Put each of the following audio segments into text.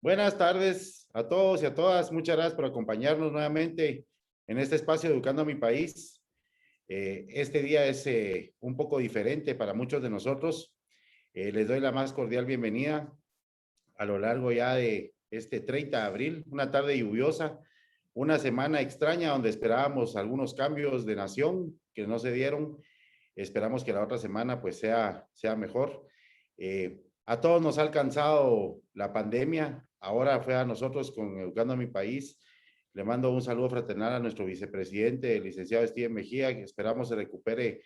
Buenas tardes a todos y a todas. Muchas gracias por acompañarnos nuevamente en este espacio Educando a mi País. Este día es un poco diferente para muchos de nosotros. Les doy la más cordial bienvenida a lo largo ya de este 30 de abril, una tarde lluviosa, una semana extraña donde esperábamos algunos cambios de nación que no se dieron. Esperamos que la otra semana pues sea mejor. A todos nos ha alcanzado la pandemia, ahora fue a nosotros con Educando a mi País. Le mando un saludo fraternal a nuestro vicepresidente, el licenciado Steven Mejía, que esperamos se recupere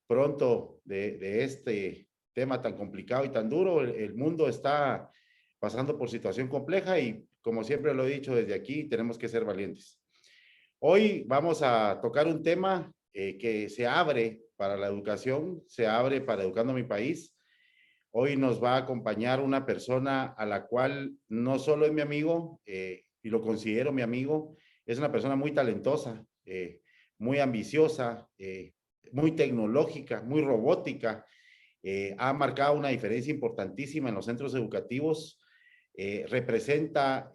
pronto de este tema tan complicado y tan duro. El mundo está pasando por situación compleja y, como siempre lo he dicho desde aquí, tenemos que ser valientes. Hoy vamos a tocar un tema que se abre para la educación, se abre para Educando a mi País. Hoy nos va a acompañar una persona a la cual no solo es mi amigo, y lo considero mi amigo, es una persona muy talentosa, muy ambiciosa, muy tecnológica, muy robótica. Ha marcado una diferencia importantísima en los centros educativos. Representa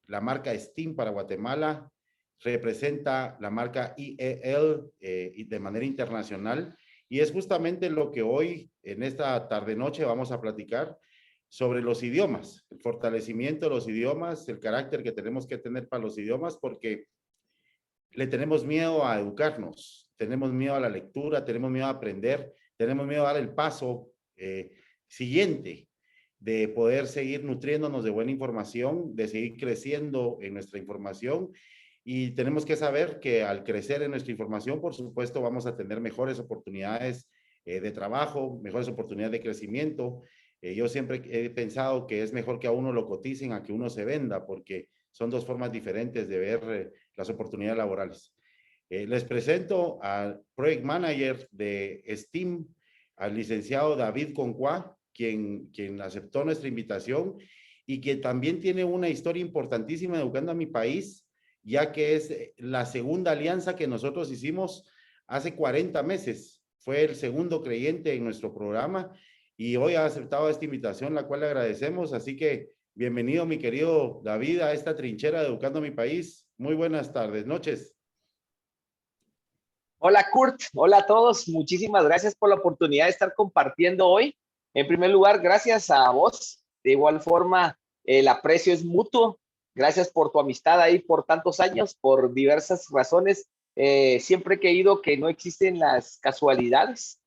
la marca STEAM para Guatemala, representa la marca IEL de manera internacional, y es justamente lo que hoy, en esta tarde-noche, vamos a platicar sobre los idiomas, el fortalecimiento de los idiomas, el carácter que tenemos que tener para los idiomas, porque le tenemos miedo a educarnos, tenemos miedo a la lectura, tenemos miedo a aprender, tenemos miedo a dar el paso siguiente, de poder seguir nutriéndonos de buena información, de seguir creciendo en nuestra información. Y tenemos que saber que al crecer en nuestra información, por supuesto, vamos a tener mejores oportunidades de trabajo, mejores oportunidades de crecimiento. Yo siempre he pensado que es mejor que a uno lo coticen a que uno se venda, porque son dos formas diferentes de ver las oportunidades laborales. Les presento al Project Manager de STEAM, al licenciado David Concuá, quien aceptó nuestra invitación y que también tiene una historia importantísima Educando a mi País, ya que es la segunda alianza que nosotros hicimos hace 40 meses. Fue el segundo creyente en nuestro programa y hoy ha aceptado esta invitación, la cual le agradecemos. Así que bienvenido, mi querido David, a esta trinchera de Educando a mi País. Muy buenas tardes, noches. Hola Kurt, hola a todos, muchísimas gracias por la oportunidad de estar compartiendo hoy. En primer lugar, gracias a vos, de igual forma el aprecio es mutuo, gracias por tu amistad ahí por tantos años, por diversas razones. Siempre he creído que no existen las casualidades.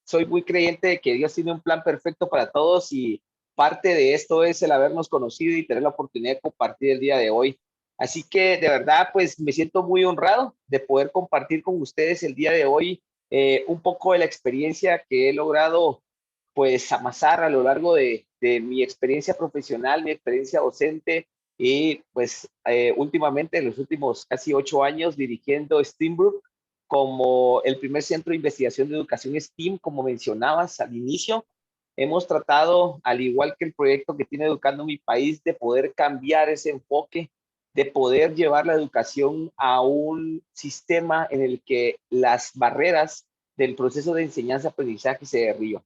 Soy muy creyente de que Dios tiene un plan perfecto para todos y parte de esto es el habernos conocido y tener la oportunidad de compartir el día de hoy. Así que de verdad, pues me siento muy honrado de poder compartir con ustedes el día de hoy un poco de la experiencia que he logrado pues amasar a lo largo de mi experiencia profesional, mi experiencia docente y pues últimamente en los últimos casi 8 años dirigiendo STEAM Group como el primer centro de investigación de educación STEAM, como mencionabas al inicio. Hemos tratado, al igual que el proyecto que tiene Educando mi País, de poder cambiar ese enfoque, de poder llevar la educación a un sistema en el que las barreras del proceso de enseñanza-aprendizaje se derriban.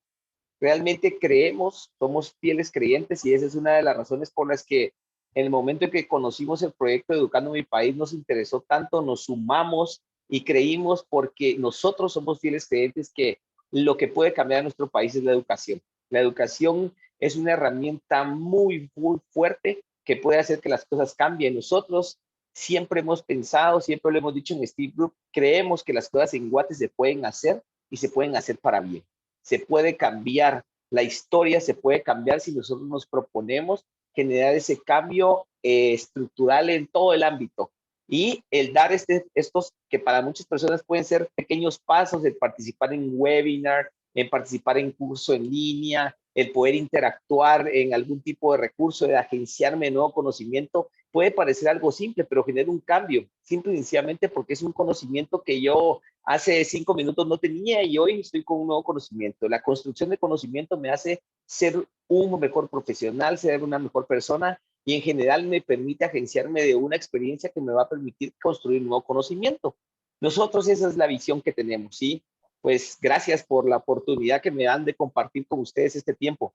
Realmente creemos, somos fieles creyentes y esa es una de las razones por las que en el momento en que conocimos el proyecto Educando mi País nos interesó tanto, nos sumamos y creímos porque nosotros somos fieles creyentes que lo que puede cambiar a nuestro país es la educación. La educación es una herramienta muy, muy fuerte que puede hacer que las cosas cambien. Nosotros siempre hemos pensado, siempre lo hemos dicho en Steve Group, creemos que las cosas en Guate se pueden hacer y se pueden hacer para bien. Se puede cambiar la historia, se puede cambiar si nosotros nos proponemos generar ese cambio estructural en todo el ámbito. Y el dar estos que para muchas personas pueden ser pequeños pasos, el participar en webinar, en participar en curso en línea, el poder interactuar en algún tipo de recurso, de agenciarme de nuevo conocimiento, puede parecer algo simple, pero genera un cambio, simple y sencillamente porque es un conocimiento que yo hace 5 minutos no tenía y hoy estoy con un nuevo conocimiento. La construcción de conocimiento me hace ser un mejor profesional, ser una mejor persona y en general me permite agenciarme de una experiencia que me va a permitir construir un nuevo conocimiento. Nosotros esa es la visión que tenemos, ¿sí? Pues gracias por la oportunidad que me dan de compartir con ustedes este tiempo.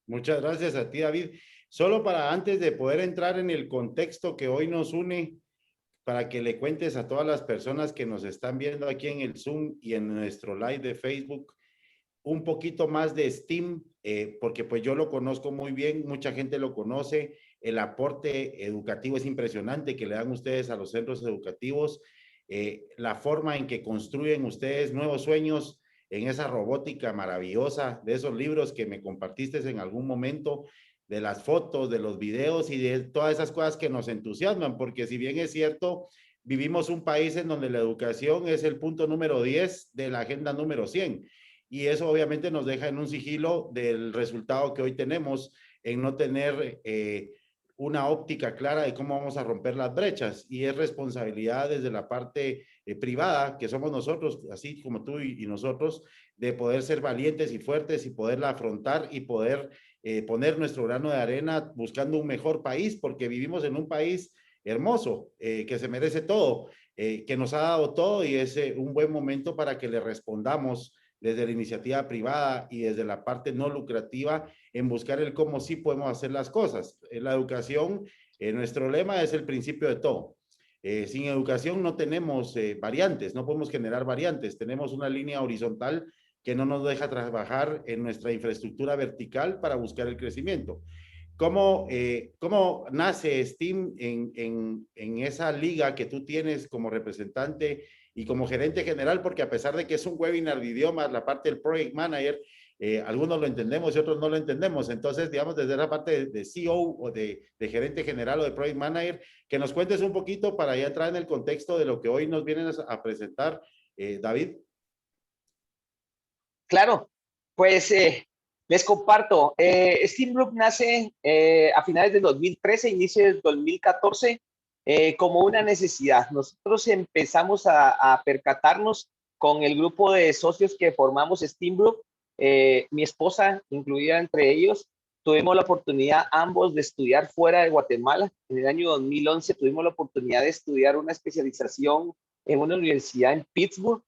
Muchas gracias a ti, David. Solo para antes de poder entrar en el contexto que hoy nos une, para que le cuentes a todas las personas que nos están viendo aquí en el Zoom y en nuestro live de Facebook, un poquito más de STEAM, porque pues yo lo conozco muy bien, mucha gente lo conoce, el aporte educativo es impresionante que le dan ustedes a los centros educativos, la forma en que construyen ustedes nuevos sueños en esa robótica maravillosa, de esos libros que me compartiste en algún momento, de las fotos, de los videos y de todas esas cosas que nos entusiasman, porque si bien es cierto, vivimos un país en donde la educación es el punto número 10 de la agenda número 100 y eso obviamente nos deja en un sigilo del resultado que hoy tenemos en no tener una óptica clara de cómo vamos a romper las brechas y es responsabilidad desde la parte privada, que somos nosotros, así como tú y nosotros, de poder ser valientes y fuertes y poderla afrontar y poder poner nuestro grano de arena buscando un mejor país, porque vivimos en un país hermoso, que se merece todo, que nos ha dado todo y es un buen momento para que le respondamos desde la iniciativa privada y desde la parte no lucrativa en buscar el cómo sí podemos hacer las cosas. En la educación, nuestro lema es el principio de todo. Sin educación no tenemos variantes, no podemos generar variantes, tenemos una línea horizontal que no nos deja trabajar en nuestra infraestructura vertical para buscar el crecimiento. ¿Cómo nace STEAM en esa liga que tú tienes como representante y como gerente general? Porque a pesar de que es un webinar de idiomas, la parte del Project Manager, algunos lo entendemos y otros no lo entendemos. Entonces, digamos, desde la parte de CEO o de gerente general o de Project Manager, que nos cuentes un poquito para ya entrar en el contexto de lo que hoy nos vienen a presentar, David. Claro, pues les comparto. Steam Group nace a finales del 2013, inicio del 2014, como una necesidad. Nosotros empezamos a percatarnos con el grupo de socios que formamos Steam Group, mi esposa, incluida entre ellos, tuvimos la oportunidad ambos de estudiar fuera de Guatemala. En el año 2011 tuvimos la oportunidad de estudiar una especialización en una universidad en Pittsburgh.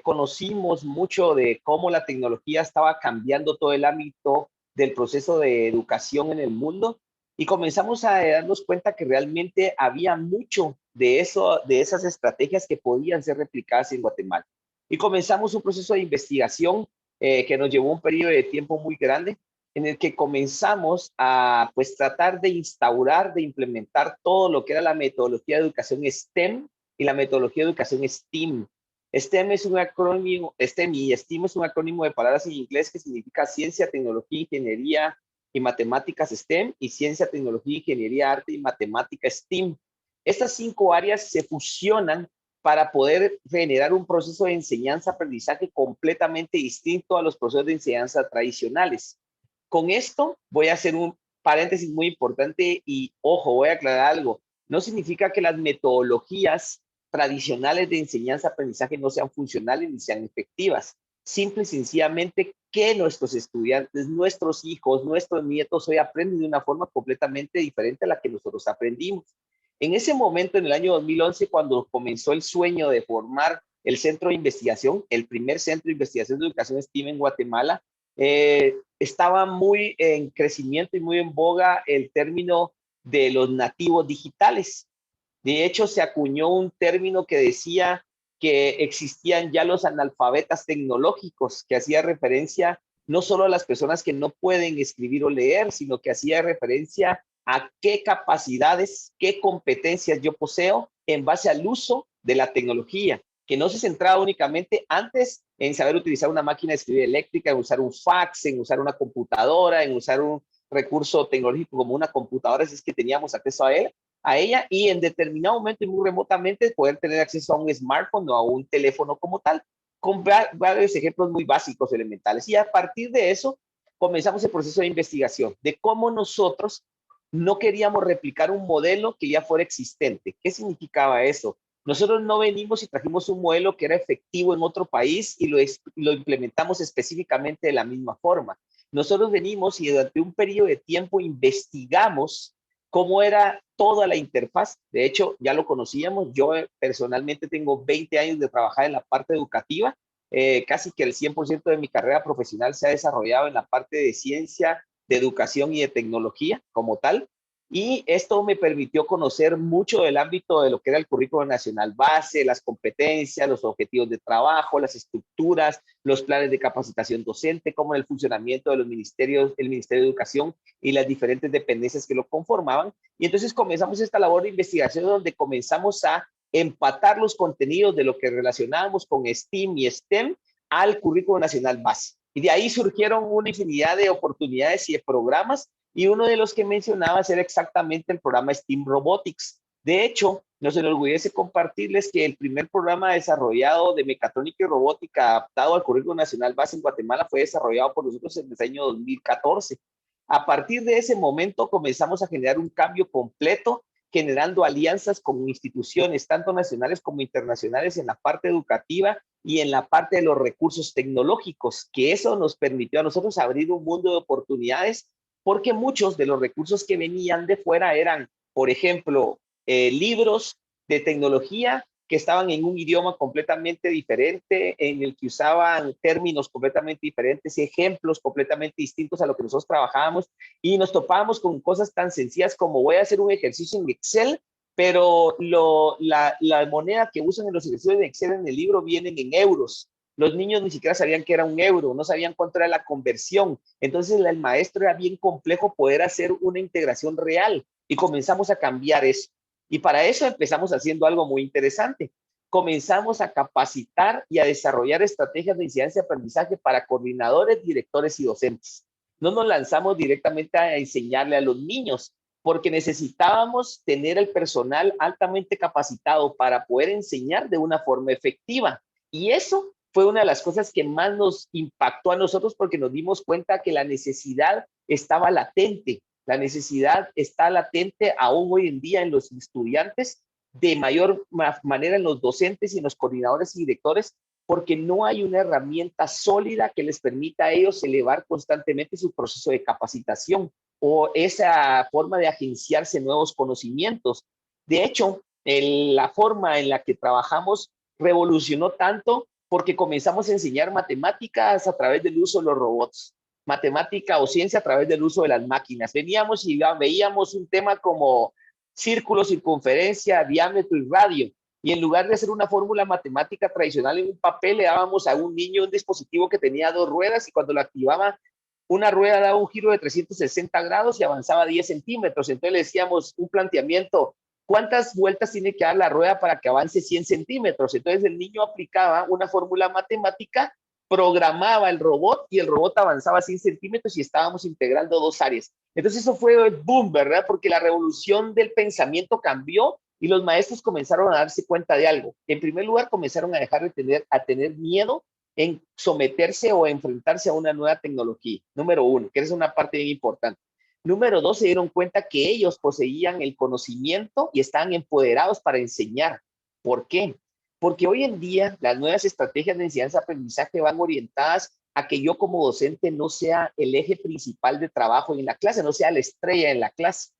Conocimos mucho de cómo la tecnología estaba cambiando todo el ámbito del proceso de educación en el mundo y comenzamos a darnos cuenta que realmente había mucho de eso, de esas estrategias que podían ser replicadas en Guatemala. Y comenzamos un proceso de investigación que nos llevó un periodo de tiempo muy grande, en el que comenzamos a pues tratar de instaurar, de implementar todo lo que era la metodología de educación STEM y la metodología de educación STEAM. STEM es un acrónimo, STEM y STEAM es un acrónimo de palabras en inglés que significa ciencia, tecnología, ingeniería y matemáticas STEM y ciencia, tecnología, ingeniería, arte y matemática STEAM. Estas 5 áreas se fusionan para poder generar un proceso de enseñanza-aprendizaje completamente distinto a los procesos de enseñanza tradicionales. Con esto voy a hacer un paréntesis muy importante y, ojo, voy a aclarar algo. No significa que las metodologías tradicionales de enseñanza-aprendizaje no sean funcionales ni sean efectivas. Simple y sencillamente que nuestros estudiantes, nuestros hijos, nuestros nietos hoy aprenden de una forma completamente diferente a la que nosotros aprendimos. En ese momento, en el año 2011, cuando comenzó el sueño de formar el centro de investigación, el primer centro de investigación de educación STEAM en Guatemala, estaba muy en crecimiento y muy en boga el término de los nativos digitales. De hecho, se acuñó un término que decía que existían ya los analfabetas tecnológicos, que hacía referencia no solo a las personas que no pueden escribir o leer, sino que hacía referencia a qué capacidades, qué competencias yo poseo en base al uso de la tecnología, que no se centraba únicamente antes en saber utilizar una máquina de escribir eléctrica, en usar un fax, en usar una computadora, en usar un recurso tecnológico como una computadora, si es que teníamos acceso a ella y en determinado momento y muy remotamente poder tener acceso a un smartphone o a un teléfono como tal, con varios ejemplos muy básicos, elementales. Y a partir de eso comenzamos el proceso de investigación de cómo nosotros no queríamos replicar un modelo que ya fuera existente. ¿Qué significaba eso? Nosotros no venimos y trajimos un modelo que era efectivo en otro país y lo implementamos específicamente de la misma forma. Nosotros venimos y durante un periodo de tiempo investigamos cómo era toda la interfaz. De hecho, ya lo conocíamos. Yo personalmente tengo 20 años de trabajar en la parte educativa. Casi que el 100% de mi carrera profesional se ha desarrollado en la parte de ciencia, de educación y de tecnología como tal. Y esto me permitió conocer mucho del ámbito de lo que era el currículo nacional base, las competencias, los objetivos de trabajo, las estructuras, los planes de capacitación docente, como el funcionamiento de los ministerios, el Ministerio de Educación y las diferentes dependencias que lo conformaban. Y entonces comenzamos esta labor de investigación donde comenzamos a empatar los contenidos de lo que relacionábamos con STEAM y STEM al currículo nacional base. Y de ahí surgieron una infinidad de oportunidades y de programas, y uno de los que mencionaba era exactamente el programa STEAM Robotics. De hecho, nos enorgullece compartirles que el primer programa desarrollado de mecatrónica y robótica adaptado al currículo nacional base en Guatemala fue desarrollado por nosotros en el año 2014. A partir de ese momento comenzamos a generar un cambio completo, generando alianzas con instituciones tanto nacionales como internacionales en la parte educativa y en la parte de los recursos tecnológicos, que eso nos permitió a nosotros abrir un mundo de oportunidades, porque muchos de los recursos que venían de fuera eran, por ejemplo, libros de tecnología que estaban en un idioma completamente diferente, en el que usaban términos completamente diferentes, ejemplos completamente distintos a lo que nosotros trabajábamos, y nos topábamos con cosas tan sencillas como voy a hacer un ejercicio en Excel, pero la moneda que usan en los ejercicios de Excel en el libro vienen en euros. Los niños ni siquiera sabían que era un euro, no sabían cuánto era la conversión. Entonces el maestro era bien complejo poder hacer una integración real, y comenzamos a cambiar eso. Y para eso empezamos haciendo algo muy interesante. Comenzamos a capacitar y a desarrollar estrategias de incidencia de aprendizaje para coordinadores, directores y docentes. No nos lanzamos directamente a enseñarle a los niños, porque necesitábamos tener el personal altamente capacitado para poder enseñar de una forma efectiva. Y eso fue una de las cosas que más nos impactó a nosotros, porque nos dimos cuenta que la necesidad estaba latente. La necesidad está latente aún hoy en día en los estudiantes, de mayor manera en los docentes y en los coordinadores y directores, porque no hay una herramienta sólida que les permita a ellos elevar constantemente su proceso de capacitación o esa forma de agenciarse nuevos conocimientos. De hecho, la forma en la que trabajamos revolucionó tanto porque comenzamos a enseñar matemáticas a través del uso de los robots, matemática o ciencia a través del uso de las máquinas. Veníamos y veíamos un tema como círculo, circunferencia, diámetro y radio, y en lugar de hacer una fórmula matemática tradicional en un papel, le dábamos a un niño un dispositivo que tenía 2 ruedas, y cuando lo activaba, una rueda daba un giro de 360 grados y avanzaba 10 centímetros. Entonces le decíamos un planteamiento: ¿cuántas vueltas tiene que dar la rueda para que avance 100 centímetros? Entonces el niño aplicaba una fórmula matemática, programaba el robot y el robot avanzaba 100 centímetros, y estábamos integrando 2 áreas. Entonces eso fue el boom, ¿verdad? Porque la revolución del pensamiento cambió y los maestros comenzaron a darse cuenta de algo. En primer lugar, comenzaron a dejar de tener miedo en someterse o enfrentarse a una nueva tecnología. Número 1, que es una parte bien importante. Número 2, se dieron cuenta que ellos poseían el conocimiento y estaban empoderados para enseñar. ¿Por qué? Porque hoy en día las nuevas estrategias de enseñanza-aprendizaje van orientadas a que yo como docente no sea el eje principal de trabajo en la clase, no sea la estrella en la clase,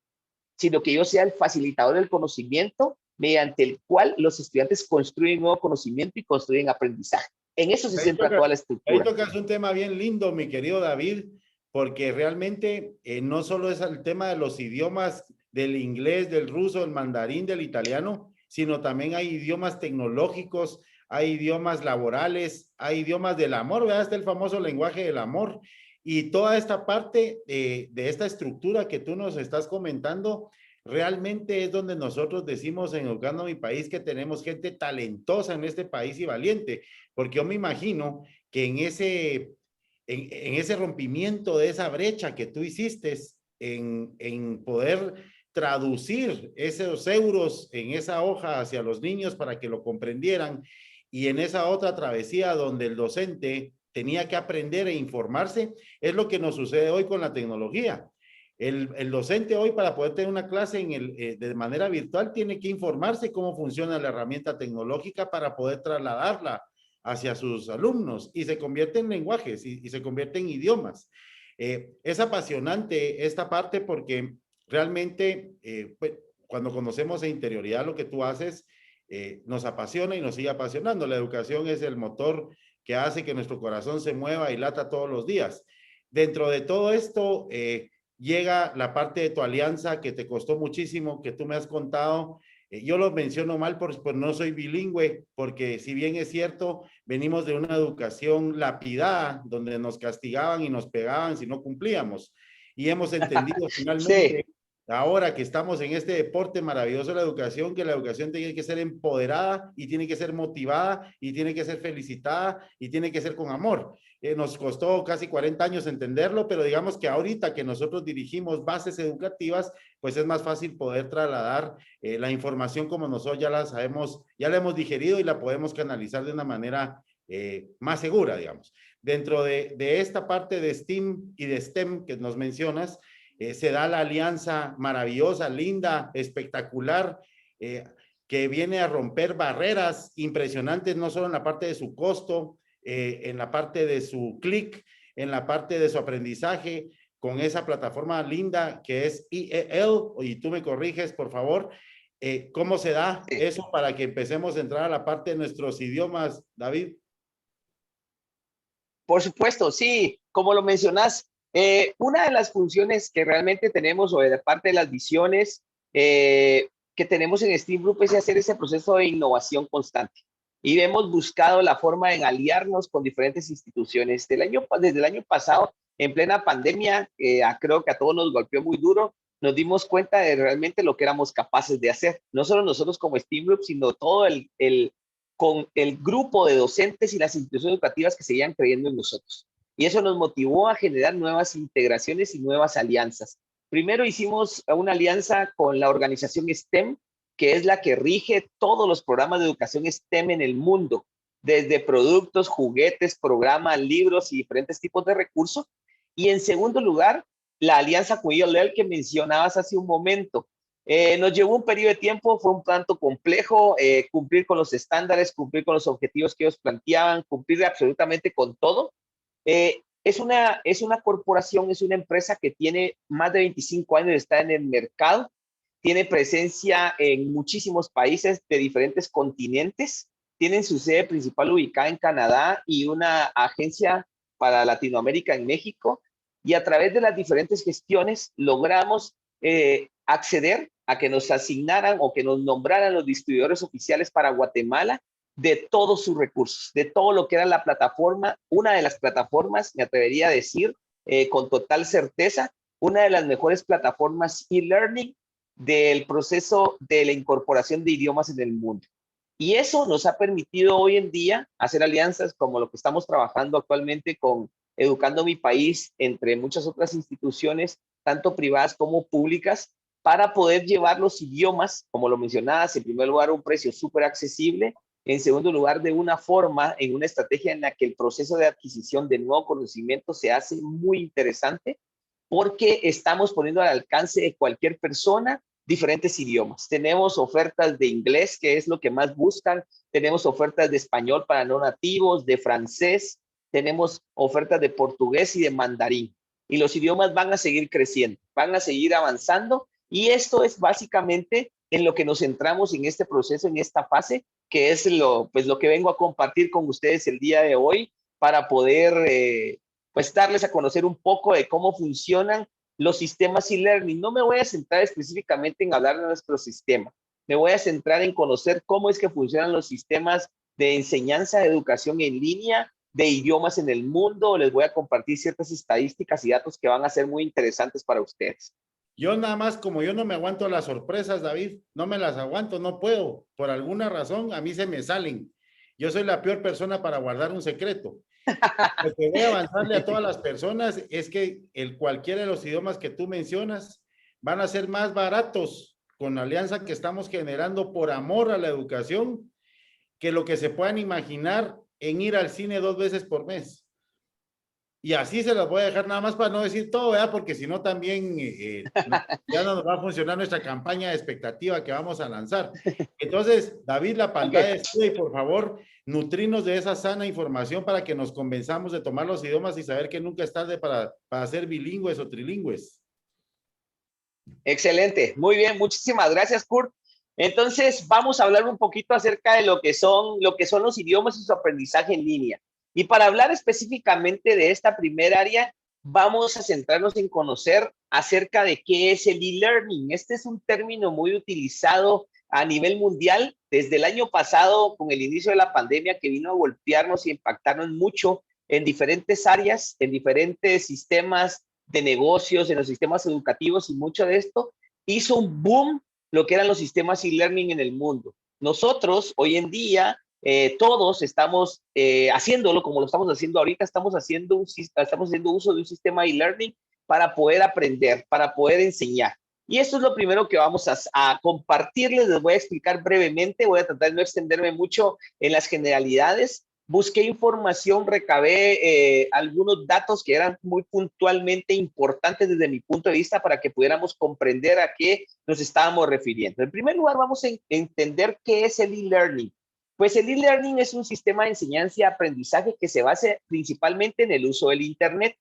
sino que yo sea el facilitador del conocimiento mediante el cual los estudiantes construyen nuevo conocimiento y construyen aprendizaje. En eso se centra toda la estructura. Ahí tocas un tema bien lindo, mi querido David, porque realmente no solo es el tema de los idiomas, del inglés, del ruso, del mandarín, del italiano, sino también hay idiomas tecnológicos, hay idiomas laborales, hay idiomas del amor, ¿verdad? Está el famoso lenguaje del amor. Y toda esta parte de esta estructura que tú nos estás comentando, realmente es donde nosotros decimos en Educando a mi País que tenemos gente talentosa en este país y valiente, porque yo me imagino que en ese rompimiento de esa brecha que tú hiciste en poder traducir esos euros en esa hoja hacia los niños para que lo comprendieran, y en esa otra travesía donde el docente tenía que aprender e informarse, es lo que nos sucede hoy con la tecnología. El docente hoy, para poder tener una clase de manera virtual, tiene que informarse cómo funciona la herramienta tecnológica para poder trasladarla hacia sus alumnos, y se convierte en lenguajes y se convierte en idiomas. Es apasionante esta parte porque realmente pues, cuando conocemos en interioridad lo que tú haces, nos apasiona y nos sigue apasionando. La educación es el motor que hace que nuestro corazón se mueva y lata todos los días. Dentro de todo esto, llega la parte de tu alianza que te costó muchísimo, que tú me has contado. Yo lo menciono mal por no soy bilingüe, porque si bien es cierto, venimos de una educación lapidada, donde nos castigaban y nos pegaban si no cumplíamos. Y hemos entendido Sí, finalmente, ahora que estamos en este deporte maravilloso de la educación, que la educación tiene que ser empoderada y tiene que ser motivada y tiene que ser felicitada y tiene que ser con amor. Nos costó casi 40 años entenderlo, pero digamos que ahorita que nosotros dirigimos bases educativas, pues es más fácil poder trasladar la información como nosotros ya la sabemos, ya la hemos digerido y la podemos canalizar de una manera más segura, digamos. Dentro de esta parte de STEAM y de STEM que nos mencionas, se da la alianza maravillosa, linda, espectacular, que viene a romper barreras impresionantes, no solo en la parte de su costo, en la parte de su clic, en la parte de su aprendizaje, con esa plataforma linda que es IEL, y tú me corriges, por favor, ¿cómo se da sí. eso para que empecemos a entrar a la parte de nuestros idiomas, David? Por supuesto, sí, como lo mencionas, una de las funciones que realmente tenemos o de parte de las visiones que tenemos en Steam Group es hacer ese proceso de innovación constante. Y hemos buscado la forma en aliarnos con diferentes instituciones. Desde el año pasado, en plena pandemia, creo que a todos nos golpeó muy duro, nos dimos cuenta de realmente lo que éramos capaces de hacer. No solo nosotros como Steam Group, sino todo con el grupo de docentes y las instituciones educativas que seguían creyendo en nosotros. Y eso nos motivó a generar nuevas integraciones y nuevas alianzas. Primero hicimos una alianza con la organización STEM, que es la que rige todos los programas de educación STEM en el mundo, desde productos, juguetes, programas, libros y diferentes tipos de recursos. Y en segundo lugar, la alianza con IEL que mencionabas hace un momento. Nos llevó un periodo de tiempo, fue un tanto complejo cumplir con los estándares, cumplir con los objetivos que ellos planteaban, cumplir absolutamente con todo. Es una corporación, es una empresa que tiene más de 25 años de estar en el mercado, tiene presencia en muchísimos países de diferentes continentes, tienen su sede principal ubicada en Canadá y una agencia para Latinoamérica en México, y a través de las diferentes gestiones logramos acceder a que nos asignaran o que nos nombraran los distribuidores oficiales para Guatemala de todos sus recursos, de todo lo que era la plataforma, una de las plataformas, me atrevería a decir con total certeza, una de las mejores plataformas e-learning del proceso de la incorporación de idiomas en el mundo. Y eso nos ha permitido hoy en día hacer alianzas como lo que estamos trabajando actualmente con Educando Mi País, entre muchas otras instituciones, tanto privadas como públicas, para poder llevar los idiomas, como lo mencionabas, en primer lugar, a un precio súper accesible, en segundo lugar, de una forma, en una estrategia en la que el proceso de adquisición de nuevo conocimiento se hace muy interesante, porque estamos poniendo al alcance de cualquier persona diferentes idiomas. Tenemos ofertas de inglés, que es lo que más buscan, tenemos ofertas de español para no nativos, de francés, tenemos ofertas de portugués y de mandarín. Y los idiomas van a seguir creciendo, van a seguir avanzando, y esto es básicamente en lo que nos centramos en este proceso, en esta fase, que es lo que vengo a compartir con ustedes el día de hoy para poder pues darles a conocer un poco de cómo funcionan los sistemas e-learning. No me voy a centrar específicamente en hablar de nuestro sistema, me voy a centrar en conocer cómo es que funcionan los sistemas de enseñanza de educación en línea, de idiomas en el mundo. Les voy a compartir ciertas estadísticas y datos que van a ser muy interesantes para ustedes. Yo nada más, como yo no me aguanto las sorpresas, David, no me las aguanto, no puedo. Por alguna razón, a mí se me salen. Yo soy la peor persona para guardar un secreto. Lo que voy a avanzarle a todas las personas es que cualquiera de los idiomas que tú mencionas van a ser más baratos con la alianza que estamos generando por amor a la educación que lo que se puedan imaginar en ir al cine 2 veces por mes. Y así se las voy a dejar nada más para no decir todo, ¿verdad? Porque si no también ya no nos va a funcionar nuestra campaña de expectativa que vamos a lanzar. Entonces, David, la pantalla es tuya y por favor, nutrirnos de esa sana información para que nos convenzamos de tomar los idiomas y saber que nunca es tarde para ser bilingües o trilingües. Excelente, muy bien, muchísimas gracias, Kurt. Entonces, vamos a hablar un poquito acerca de lo que son los idiomas y su aprendizaje en línea. Y para hablar específicamente de esta primera área, vamos a centrarnos en conocer acerca de qué es el e-learning. Este es un término muy utilizado a nivel mundial desde el año pasado con el inicio de la pandemia, que vino a golpearnos y impactarnos mucho en diferentes áreas, en diferentes sistemas de negocios, en los sistemas educativos, y mucho de esto hizo un boom lo que eran los sistemas e-learning en el mundo. Nosotros hoy en día todos estamos haciéndolo como lo estamos haciendo ahorita, estamos haciendo uso de un sistema e-learning para poder aprender, para poder enseñar. Y esto es lo primero que vamos a compartirles. Les voy a explicar brevemente, voy a tratar de no extenderme mucho en las generalidades. Busqué información, recabé algunos datos que eran muy puntualmente importantes desde mi punto de vista para que pudiéramos comprender a qué nos estábamos refiriendo. En primer lugar, vamos a entender qué es el e-learning. Pues el e-learning es un sistema de enseñanza y aprendizaje que se basa principalmente en el uso del Internet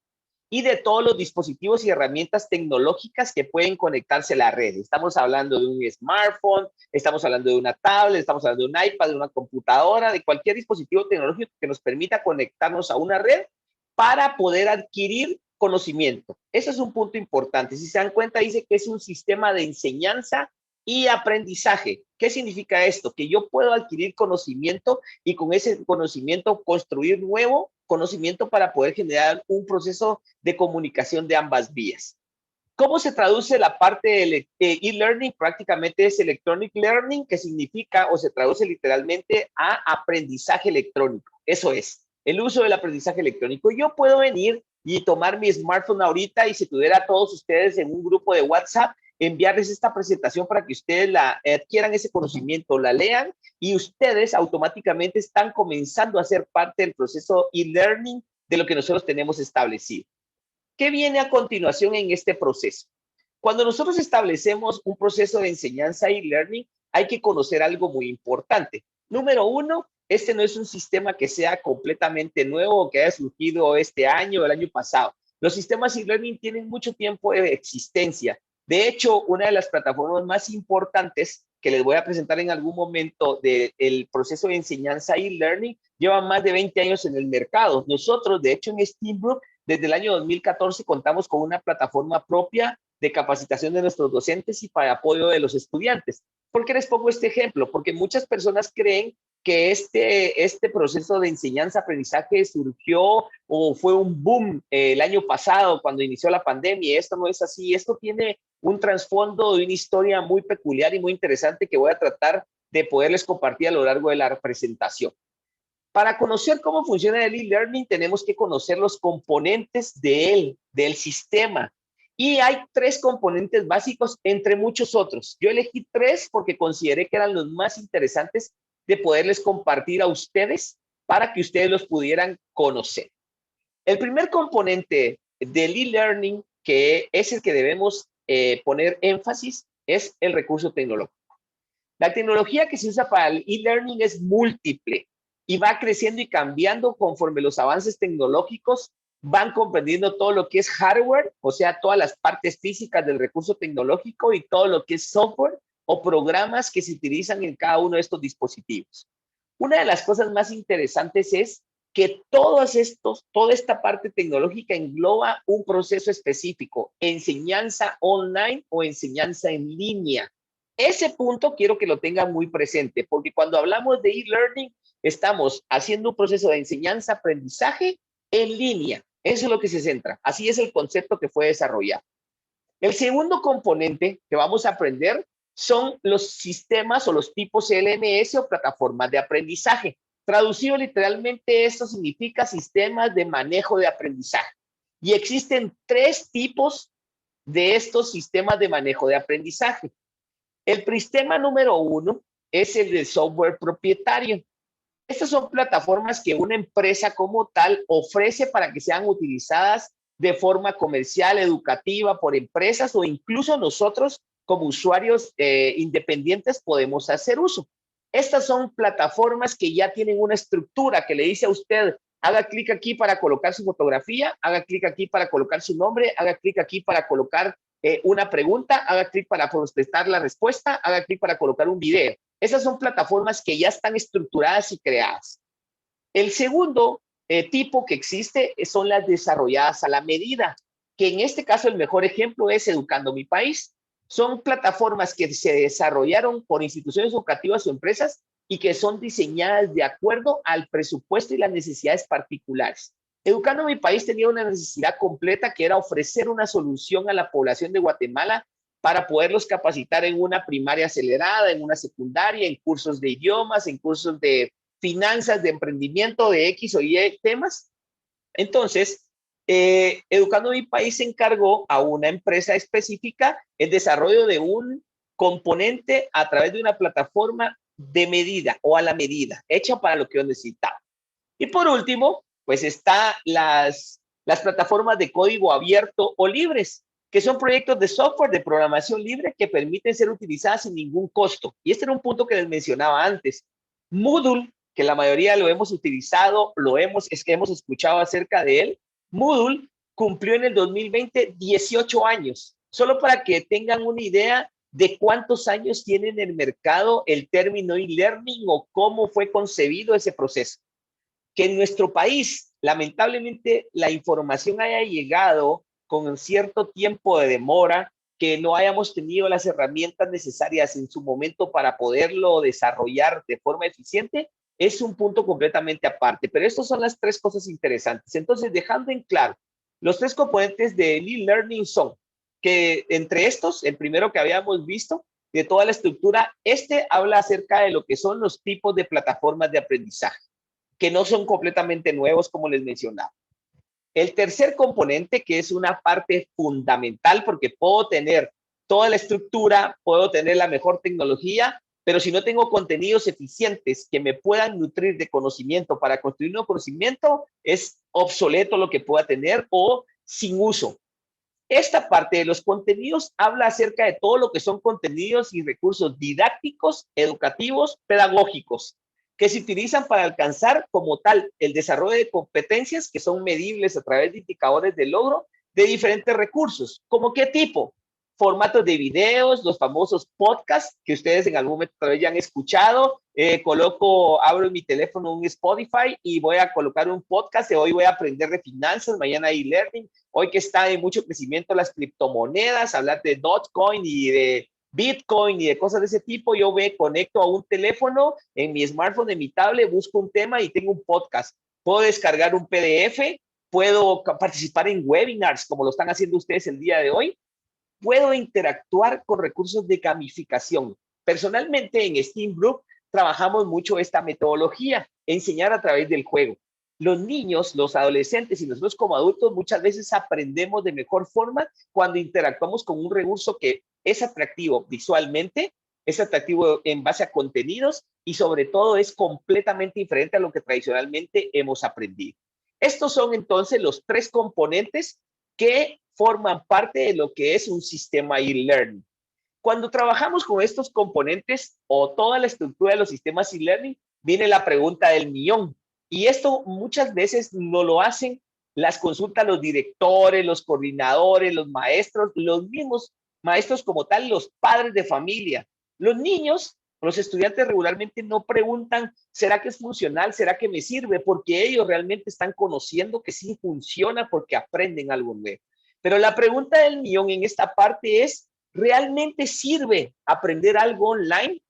y de todos los dispositivos y herramientas tecnológicas que pueden conectarse a la red. Estamos hablando de un smartphone, estamos hablando de una tablet, estamos hablando de un iPad, de una computadora, de cualquier dispositivo tecnológico que nos permita conectarnos a una red para poder adquirir conocimiento. Eso es un punto importante. Si se dan cuenta, dice que es un sistema de enseñanza y aprendizaje. ¿Qué significa esto? Que yo puedo adquirir conocimiento y con ese conocimiento construir nuevo conocimiento para poder generar un proceso de comunicación de ambas vías. ¿Cómo se traduce la parte de e-learning? Prácticamente es electronic learning, que significa o se traduce literalmente a aprendizaje electrónico. Eso es, el uso del aprendizaje electrónico. Yo puedo venir y tomar mi smartphone ahorita y si tuviera a todos ustedes en un grupo de WhatsApp, enviarles esta presentación para que ustedes la adquieran ese conocimiento, la lean y ustedes automáticamente están comenzando a ser parte del proceso e-learning de lo que nosotros tenemos establecido. ¿Qué viene a continuación en este proceso? Cuando nosotros establecemos un proceso de enseñanza y learning, hay que conocer algo muy importante. Número uno, este no es un sistema que sea completamente nuevo o que haya surgido este año o el año pasado. Los sistemas e-learning tienen mucho tiempo de existencia. De hecho, una de las plataformas más importantes que les voy a presentar en algún momento del proceso de enseñanza y learning lleva más de 20 años en el mercado. Nosotros, de hecho, en Steambrook, desde el año 2014 contamos con una plataforma propia de capacitación de nuestros docentes y para apoyo de los estudiantes. ¿Por qué les pongo este ejemplo? Porque muchas personas creen que este proceso de enseñanza-aprendizaje surgió o fue un boom el año pasado cuando inició la pandemia. Esto no es así. Esto tiene un trasfondo de una historia muy peculiar y muy interesante que voy a tratar de poderles compartir a lo largo de la presentación. Para conocer cómo funciona el e-learning, tenemos que conocer los componentes de él, del sistema. Y hay 3 componentes básicos, entre muchos otros. Yo elegí 3 porque consideré que eran los más interesantes de poderles compartir a ustedes para que ustedes los pudieran conocer. El primer componente del e-learning, que es el que debemos poner énfasis, es el recurso tecnológico. La tecnología que se usa para el e-learning es múltiple y va creciendo y cambiando conforme los avances tecnológicos van comprendiendo todo lo que es hardware, o sea, todas las partes físicas del recurso tecnológico y todo lo que es software o programas que se utilizan en cada uno de estos dispositivos. Una de las cosas más interesantes es que toda esta parte tecnológica engloba un proceso específico, enseñanza online o enseñanza en línea. Ese punto quiero que lo tengan muy presente, porque cuando hablamos de e-learning, estamos haciendo un proceso de enseñanza-aprendizaje en línea. Eso es lo que se centra. Así es el concepto que fue desarrollado. El segundo componente que vamos a aprender son los sistemas o los tipos LMS o plataformas de aprendizaje. Traducido literalmente, esto significa sistemas de manejo de aprendizaje. Y existen 3 tipos de estos sistemas de manejo de aprendizaje. El sistema número 1 es el de software propietario. Estas son plataformas que una empresa como tal ofrece para que sean utilizadas de forma comercial, educativa, por empresas o incluso nosotros como usuarios independientes podemos hacer uso. Estas son plataformas que ya tienen una estructura que le dice a usted, haga clic aquí para colocar su fotografía, haga clic aquí para colocar su nombre, haga clic aquí para colocar una pregunta, haga clic para contestar la respuesta, haga clic para colocar un video. Esas son plataformas que ya están estructuradas y creadas. El segundo tipo que existe son las desarrolladas a la medida, que en este caso el mejor ejemplo es Educando Mi País. Son plataformas que se desarrollaron por instituciones educativas o empresas y que son diseñadas de acuerdo al presupuesto y las necesidades particulares. Educando Mi País tenía una necesidad completa que era ofrecer una solución a la población de Guatemala para poderlos capacitar en una primaria acelerada, en una secundaria, en cursos de idiomas, en cursos de finanzas, de emprendimiento, de X o Y temas. Entonces, Educando Mi País se encargó a una empresa específica el desarrollo de un componente a través de una plataforma de medida o a la medida, hecha para lo que yo necesitaba. Y por último, pues está las plataformas de código abierto o libres, que son proyectos de software de programación libre que permiten ser utilizadas sin ningún costo. Y este era un punto que les mencionaba antes. Moodle, que la mayoría lo hemos utilizado, es que hemos escuchado acerca de él. Moodle cumplió en el 2020 18 años. Solo para que tengan una idea de cuántos años tiene en el mercado el término e-learning o cómo fue concebido ese proceso. Que en nuestro país, lamentablemente, la información haya llegado con cierto tiempo de demora, que no hayamos tenido las herramientas necesarias en su momento para poderlo desarrollar de forma eficiente, es un punto completamente aparte. Pero estas son las tres cosas interesantes. Entonces, dejando en claro, los tres componentes de e-learning son que entre estos, el primero que habíamos visto, de toda la estructura, habla acerca de lo que son los tipos de plataformas de aprendizaje, que no son completamente nuevos, como les mencionaba. El tercer componente, que es una parte fundamental, porque puedo tener toda la estructura, puedo tener la mejor tecnología, pero si no tengo contenidos eficientes que me puedan nutrir de conocimiento para construir un conocimiento, es obsoleto lo que pueda tener o sin uso. Esta parte de los contenidos habla acerca de todo lo que son contenidos y recursos didácticos, educativos, pedagógicos, que se utilizan para alcanzar como tal el desarrollo de competencias que son medibles a través de indicadores de logro de diferentes recursos. ¿Cómo qué tipo? Formatos de videos, los famosos podcasts que ustedes en algún momento tal vez ya han escuchado. Abro en mi teléfono un Spotify y voy a colocar un podcast de hoy voy a aprender de finanzas, mañana e-learning. Hoy que está en mucho crecimiento las criptomonedas, hablar de Dogecoin y de Bitcoin y de cosas de ese tipo, yo me conecto a un teléfono, en mi smartphone, en mi tablet, busco un tema y tengo un podcast. Puedo descargar un PDF, puedo participar en webinars como lo están haciendo ustedes el día de hoy, puedo interactuar con recursos de gamificación. Personalmente en Steam Group trabajamos mucho esta metodología, enseñar a través del juego. Los niños, los adolescentes y nosotros como adultos muchas veces aprendemos de mejor forma cuando interactuamos con un recurso que es atractivo visualmente, es atractivo en base a contenidos y sobre todo es completamente diferente a lo que tradicionalmente hemos aprendido. Estos son entonces los tres componentes que forman parte de lo que es un sistema e-learning. Cuando trabajamos con estos componentes o toda la estructura de los sistemas e-learning, viene la pregunta del millón. Y esto muchas veces no lo hacen las consultas los directores, los coordinadores, los maestros, los mismos maestros como tal, los padres de familia. Los niños, los estudiantes regularmente no preguntan, ¿será que es funcional? ¿Será que me sirve? Porque ellos realmente están conociendo que sí funciona porque aprenden algo nuevo. Pero la pregunta del millón en esta parte es, ¿realmente sirve aprender algo online?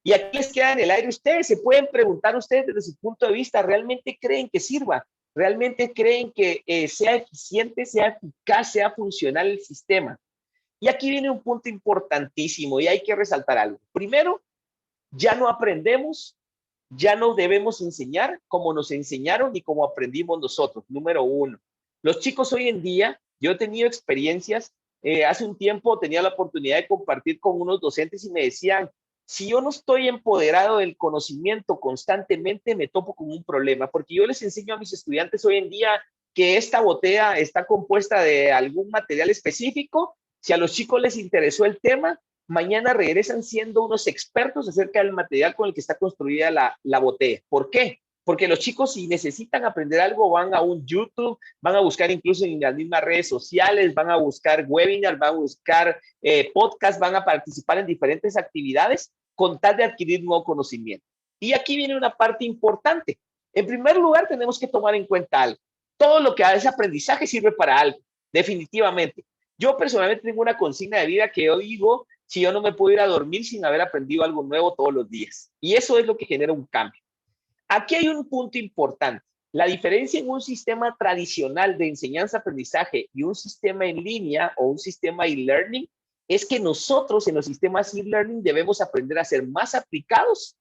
Y aquí les queda en el aire ustedes, se pueden preguntar ustedes desde su punto de vista, ¿realmente creen que sirva? ¿Realmente creen que sea eficiente, sea eficaz, sea funcional el sistema? Y aquí viene un punto importantísimo y hay que resaltar algo. Primero, ya no aprendemos, ya no debemos enseñar como nos enseñaron y como aprendimos nosotros. Número uno, los chicos hoy en día, yo he tenido experiencias, hace un tiempo tenía la oportunidad de compartir con unos docentes y me decían, si yo no estoy empoderado del conocimiento constantemente, me topo con un problema, porque yo les enseño a mis estudiantes hoy en día que esta botella está compuesta de algún material específico. Si a los chicos les interesó el tema, mañana regresan siendo unos expertos acerca del material con el que está construida la botella. ¿Por qué? Porque los chicos, si necesitan aprender algo, van a un YouTube, van a buscar incluso en las mismas redes sociales, van a buscar webinars, van a buscar podcasts, van a participar en diferentes actividades con tal de adquirir nuevo conocimiento. Y aquí viene una parte importante. En primer lugar, tenemos que tomar en cuenta algo. Todo lo que hace aprendizaje sirve para algo, definitivamente. Yo personalmente tengo una consigna de vida que yo digo, si yo no me puedo ir a dormir sin haber aprendido algo nuevo todos los días. Y eso es lo que genera un cambio. Aquí hay un punto importante. La diferencia en un sistema tradicional de enseñanza-aprendizaje y un sistema en línea o un sistema e-learning es que nosotros en los sistemas e-learning debemos aprender a ser más aplicados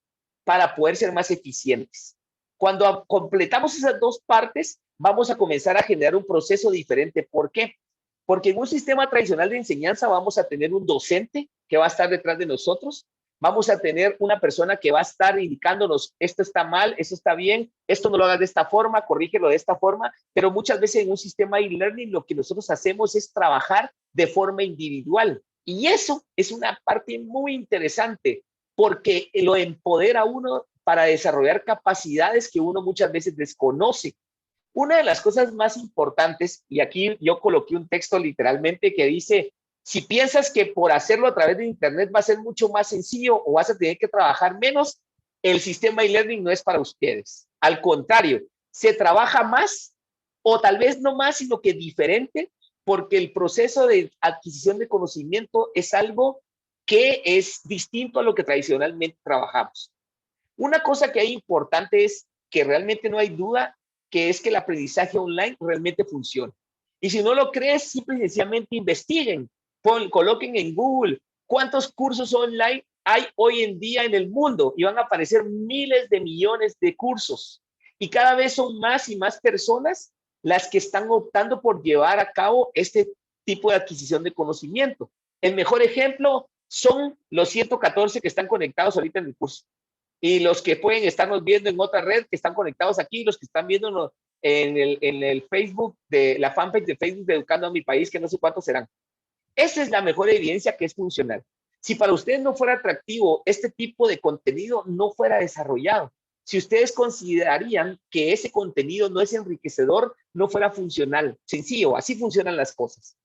para poder ser más eficientes. Cuando completamos esas dos partes, vamos a comenzar a generar un proceso diferente. ¿Por qué? Porque en un sistema tradicional de enseñanza vamos a tener un docente que va a estar detrás de nosotros, vamos a tener una persona que va a estar indicándonos esto está mal, esto está bien, esto no lo hagas de esta forma, corrígelo de esta forma, pero muchas veces en un sistema e-learning lo que nosotros hacemos es trabajar de forma individual. Y eso es una parte muy interesante porque lo empodera a uno para desarrollar capacidades que uno muchas veces desconoce. Una de las cosas más importantes, y aquí yo coloqué un texto literalmente que dice, si piensas que por hacerlo a través de Internet va a ser mucho más sencillo o vas a tener que trabajar menos, el sistema e-learning no es para ustedes. Al contrario, se trabaja más o tal vez no más, sino que diferente, porque el proceso de adquisición de conocimiento es algo que es distinto a lo que tradicionalmente trabajamos. Una cosa que es importante es que realmente no hay duda que es que el aprendizaje online realmente funciona. Y si no lo crees, simple y sencillamente investiguen, coloquen en Google cuántos cursos online hay hoy en día en el mundo y van a aparecer miles de millones de cursos. Y cada vez son más y más personas las que están optando por llevar a cabo este tipo de adquisición de conocimiento. El mejor ejemplo son los 114 que están conectados ahorita en el curso. Y los que pueden estarnos viendo en otra red que están conectados aquí, los que están viéndonos en el Facebook, de la fanpage de Facebook de Educando a mi País, que no sé cuántos serán. Esa es la mejor evidencia que es funcional. Si para ustedes no fuera atractivo, este tipo de contenido no fuera desarrollado. Si ustedes considerarían que ese contenido no es enriquecedor, no fuera funcional. Sencillo, así funcionan las cosas.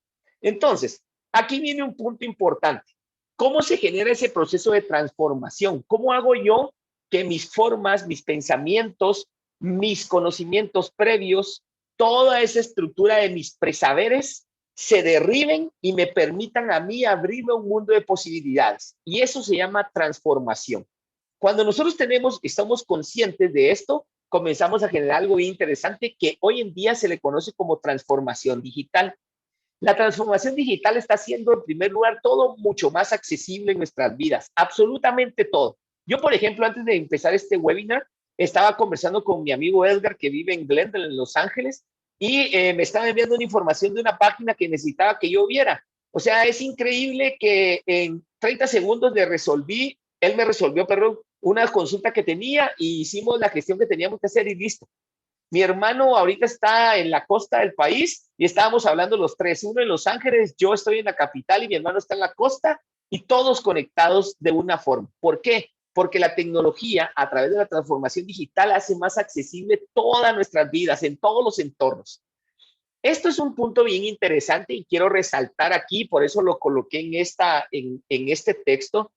Entonces, aquí viene un punto importante. ¿Cómo se genera ese proceso de transformación? ¿Cómo hago yo que mis formas, mis pensamientos, mis conocimientos previos, toda esa estructura de mis presaberes se derriben y me permitan a mí abrirme un mundo de posibilidades? Y eso se llama transformación. Cuando nosotros estamos conscientes de esto, comenzamos a generar algo bien interesante que hoy en día se le conoce como transformación digital. La transformación digital está haciendo, en primer lugar, todo mucho más accesible en nuestras vidas, absolutamente todo. Yo, por ejemplo, antes de empezar este webinar, estaba conversando con mi amigo Edgar, que vive en Glendale, en Los Ángeles, y me estaba enviando una información de una página que necesitaba que yo viera. O sea, es increíble que en 30 segundos él me resolvió, perdón, una consulta que tenía y hicimos la gestión que teníamos que hacer y listo. Mi hermano ahorita está en la costa del país y estábamos hablando los tres, uno en Los Ángeles, yo estoy en la capital y mi hermano está en la costa y todos conectados de una forma. ¿Por qué? Porque la tecnología a través de la transformación digital hace más accesible todas nuestras vidas en todos los entornos. Esto es un punto bien interesante y quiero resaltar aquí, por eso lo coloqué en este texto,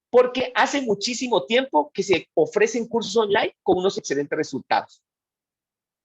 porque hace muchísimo tiempo que se ofrecen cursos online con unos excelentes resultados.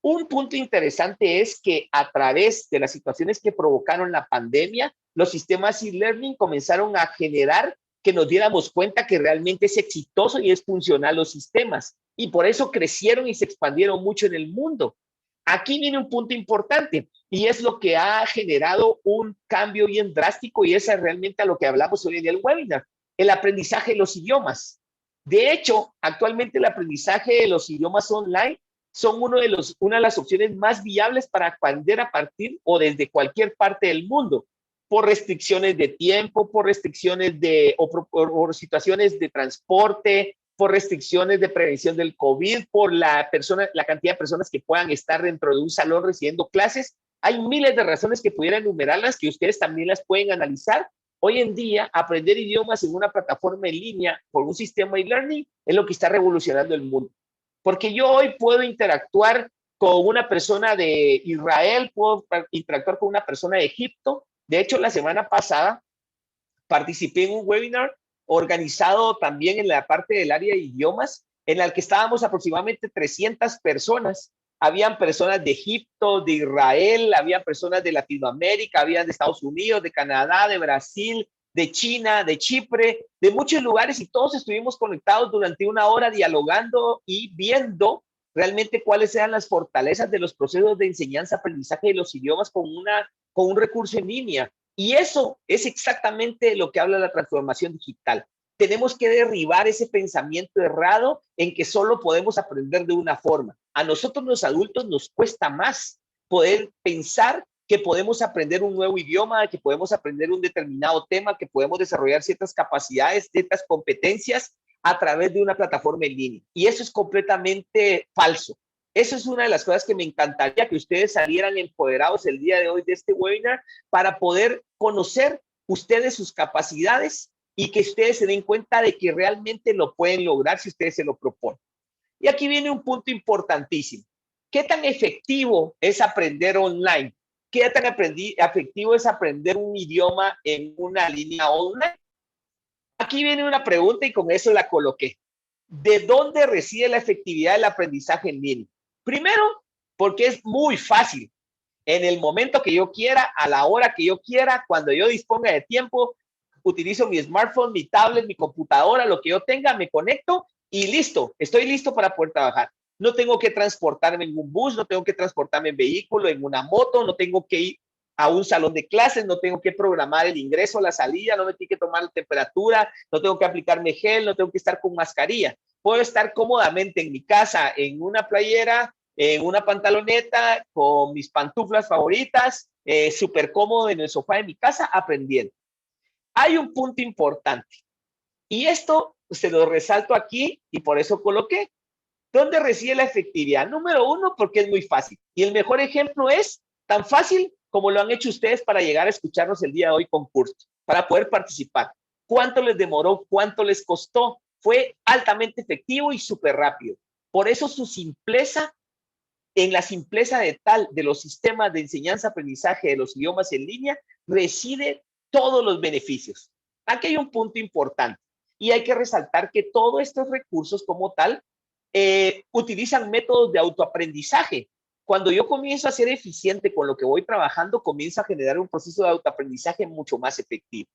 Un punto interesante es que a través de las situaciones que provocaron la pandemia, los sistemas e-learning comenzaron a generar que nos diéramos cuenta que realmente es exitoso y es funcional los sistemas. Y por eso crecieron y se expandieron mucho en el mundo. Aquí viene un punto importante y es lo que ha generado un cambio bien drástico y es realmente a lo que hablamos hoy en el webinar, el aprendizaje de los idiomas. De hecho, actualmente el aprendizaje de los idiomas online son una de las opciones más viables para aprender a partir o desde cualquier parte del mundo, por restricciones de tiempo, por restricciones por situaciones de transporte, por restricciones de prevención del COVID, por la cantidad de personas que puedan estar dentro de un salón recibiendo clases. Hay miles de razones que pudiera enumerarlas, que ustedes también las pueden analizar. Hoy en día, aprender idiomas en una plataforma en línea por un sistema e-learning es lo que está revolucionando el mundo. Porque yo hoy puedo interactuar con una persona de Israel, puedo interactuar con una persona de Egipto. De hecho, la semana pasada participé en un webinar organizado también en la parte del área de idiomas en el que estábamos aproximadamente 300 personas. Habían personas de Egipto, de Israel, habían personas de Latinoamérica, habían de Estados Unidos, de Canadá, de Brasil, de China, de Chipre, de muchos lugares, y todos estuvimos conectados durante una hora dialogando y viendo realmente cuáles eran las fortalezas de los procesos de enseñanza, aprendizaje de los idiomas con un recurso en línea. Y eso es exactamente lo que habla la transformación digital. Tenemos que derribar ese pensamiento errado en que solo podemos aprender de una forma. A nosotros los adultos nos cuesta más poder pensar que podemos aprender un nuevo idioma, que podemos aprender un determinado tema, que podemos desarrollar ciertas capacidades, ciertas competencias a través de una plataforma en línea. Y eso es completamente falso. Eso es una de las cosas que me encantaría que ustedes salieran empoderados el día de hoy de este webinar para poder conocer ustedes sus capacidades y que ustedes se den cuenta de que realmente lo pueden lograr si ustedes se lo proponen. Y aquí viene un punto importantísimo. ¿Qué tan efectivo es aprender online? ¿Qué tan efectivo es aprender un idioma en una línea online? Aquí viene una pregunta y con eso la coloqué. ¿De dónde reside la efectividad del aprendizaje en línea? Primero, porque es muy fácil. En el momento que yo quiera, a la hora que yo quiera, cuando yo disponga de tiempo, utilizo mi smartphone, mi tablet, mi computadora, lo que yo tenga, me conecto y listo. Estoy listo para poder trabajar. No tengo que transportarme en un bus, no tengo que transportarme en vehículo, en una moto, no tengo que ir a un salón de clases, no tengo que programar el ingreso, la salida, no me tengo que tomar la temperatura, no tengo que aplicarme gel, no tengo que estar con mascarilla. Puedo estar cómodamente en mi casa, en una playera, en una pantaloneta, con mis pantuflas favoritas, súper cómodo en el sofá de mi casa, aprendiendo. Hay un punto importante, y esto se lo resalto aquí, y por eso coloqué. ¿Dónde reside la efectividad? Número uno, porque es muy fácil. Y el mejor ejemplo es tan fácil como lo han hecho ustedes para llegar a escucharnos el día de hoy con curso, para poder participar. ¿Cuánto les demoró? ¿Cuánto les costó? Fue altamente efectivo y súper rápido. Por eso su simpleza, en la simpleza de los sistemas de enseñanza-aprendizaje de los idiomas en línea, reside todos los beneficios. Aquí hay un punto importante y hay que resaltar que todos estos recursos como tal utilizan métodos de autoaprendizaje. Cuando yo comienzo a ser eficiente con lo que voy trabajando, comienzo a generar un proceso de autoaprendizaje mucho más efectivo.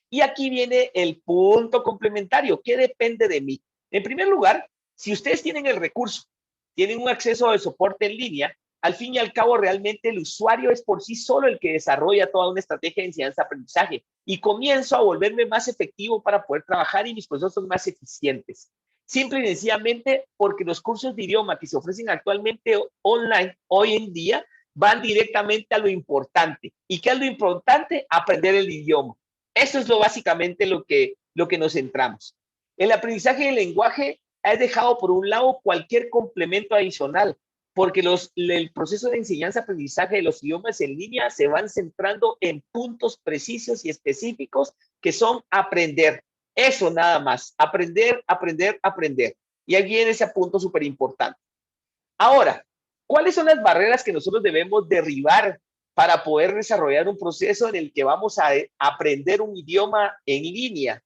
Y aquí viene el punto complementario. ¿Qué depende de mí? En primer lugar, si ustedes tienen el recurso, tienen un acceso de soporte en línea, al fin y al cabo realmente el usuario es por sí solo el que desarrolla toda una estrategia de enseñanza-aprendizaje y comienzo a volverme más efectivo para poder trabajar y mis procesos son más eficientes. Simple y sencillamente porque los cursos de idioma que se ofrecen actualmente online hoy en día van directamente a lo importante. ¿Y qué es lo importante? Aprender el idioma. Eso es básicamente lo que nos centramos. El aprendizaje del lenguaje ha dejado por un lado cualquier complemento adicional, porque el proceso de enseñanza-aprendizaje de los idiomas en línea se van centrando en puntos precisos y específicos que son aprender. Eso nada más, aprender, aprender, aprender. Y ahí viene ese punto súper importante. Ahora, ¿cuáles son las barreras que nosotros debemos derribar para poder desarrollar un proceso en el que vamos a aprender un idioma en línea?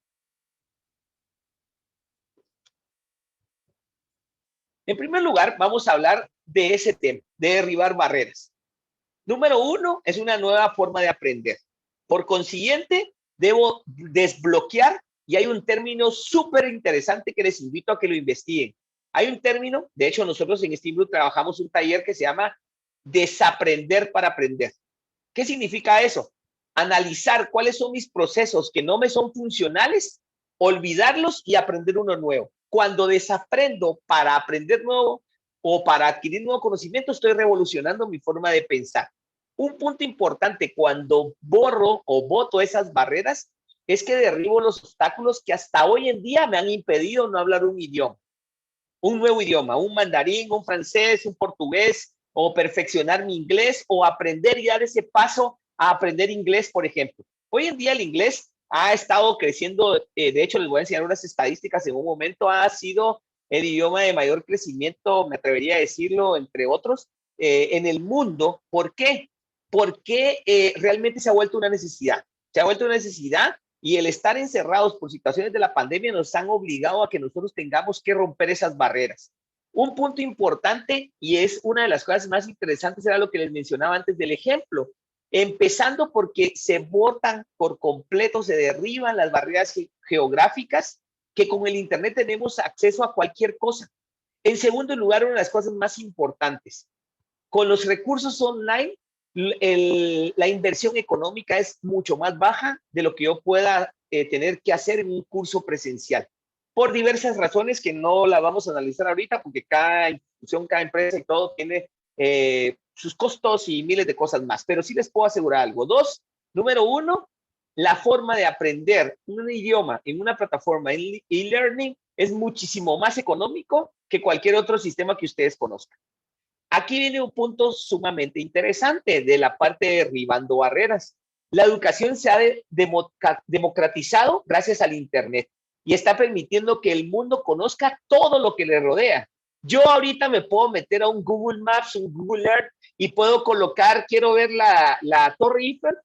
En primer lugar, vamos a hablar de ese tema, de derribar barreras. Número uno, es una nueva forma de aprender. Por consiguiente, debo desbloquear, y hay un término súper interesante que les invito a que lo investiguen. Hay un término, de hecho nosotros en Steam Blue trabajamos un taller que se llama desaprender para aprender. ¿Qué significa eso? Analizar cuáles son mis procesos que no me son funcionales, olvidarlos y aprender uno nuevo. Cuando desaprendo para aprender nuevo o para adquirir nuevo conocimiento, estoy revolucionando mi forma de pensar. Un punto importante cuando borro o boto esas barreras es que derribo los obstáculos que hasta hoy en día me han impedido no hablar un idioma, un nuevo idioma, un mandarín, un francés, un portugués, o perfeccionar mi inglés o aprender y dar ese paso a aprender inglés, por ejemplo. Hoy en día el inglés ha estado creciendo, de hecho les voy a enseñar unas estadísticas en un momento, ha sido el idioma de mayor crecimiento, me atrevería a decirlo, entre otros, en el mundo. ¿Por qué? Porque realmente se ha vuelto una necesidad. Se ha vuelto una necesidad y el estar encerrados por situaciones de la pandemia nos han obligado a que nosotros tengamos que romper esas barreras. Un punto importante, y es una de las cosas más interesantes, era lo que les mencionaba antes del ejemplo, empezando porque se botan por completo, se derriban las barreras geográficas, que con el Internet tenemos acceso a cualquier cosa. En segundo lugar, una de las cosas más importantes, con los recursos online, la inversión económica es mucho más baja de lo que yo pueda tener que hacer en un curso presencial, por diversas razones que no la vamos a analizar ahorita, porque cada institución, cada empresa y todo tiene sus costos y miles de cosas más, pero sí les puedo asegurar algo. Dos, número uno, la forma de aprender un idioma en una plataforma en e-learning es muchísimo más económico que cualquier otro sistema que ustedes conozcan. Aquí viene un punto sumamente interesante de la parte de derribando barreras. La educación se ha democratizado gracias al Internet y está permitiendo que el mundo conozca todo lo que le rodea. Yo ahorita me puedo meter a un Google Maps, un Google Earth y puedo colocar, quiero ver la Torre Eiffel,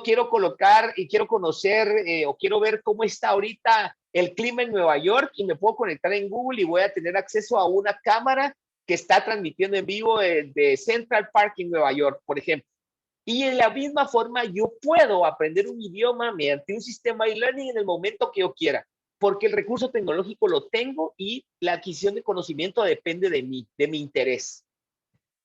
quiero colocar y quiero conocer o quiero ver cómo está ahorita el clima en Nueva York y me puedo conectar en Google y voy a tener acceso a una cámara que está transmitiendo en vivo de Central Park en Nueva York, por ejemplo. Y en la misma forma, yo puedo aprender un idioma mediante un sistema de e-learning en el momento que yo quiera, porque el recurso tecnológico lo tengo y la adquisición de conocimiento depende de mí, de mi interés.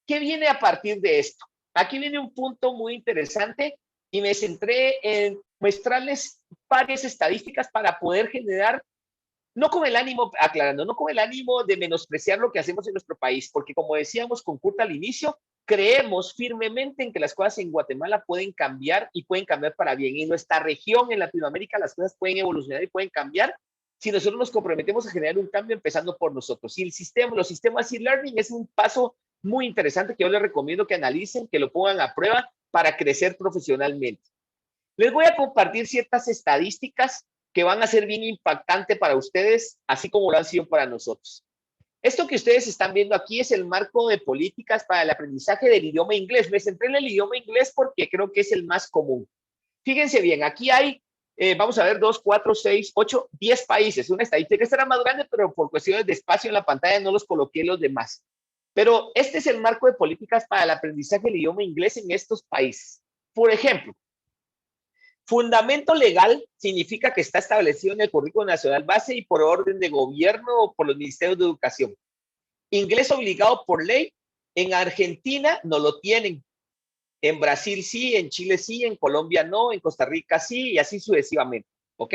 ¿Qué viene a partir de esto? Aquí viene un punto muy interesante y me centré en mostrarles varias estadísticas para poder generar, no con el ánimo, aclarando, no con el ánimo de menospreciar lo que hacemos en nuestro país, porque como decíamos con Kurt al inicio, creemos firmemente en que las cosas en Guatemala pueden cambiar y pueden cambiar para bien. En nuestra región, en Latinoamérica, las cosas pueden evolucionar y pueden cambiar si nosotros nos comprometemos a generar un cambio empezando por nosotros. Y los sistemas e-learning es un paso muy interesante que yo les recomiendo que analicen, que lo pongan a prueba para crecer profesionalmente. Les voy a compartir ciertas estadísticas que van a ser bien impactantes para ustedes, así como lo han sido para nosotros. Esto que ustedes están viendo aquí es el marco de políticas para el aprendizaje del idioma inglés. Me centré en el idioma inglés porque creo que es el más común. Fíjense bien, aquí hay, vamos a ver, 2, 4, 6, 8, 10 países. Una estadística que estará más grande, pero por cuestiones de espacio en la pantalla no los coloqué los demás. Pero este es el marco de políticas para el aprendizaje del idioma inglés en estos países. Por ejemplo, fundamento legal significa que está establecido en el Currículo Nacional Base y por orden de gobierno o por los ministerios de educación. Inglés obligado por ley. En Argentina no lo tienen. En Brasil sí, en Chile sí, en Colombia no, en Costa Rica sí, y así sucesivamente. ¿Ok?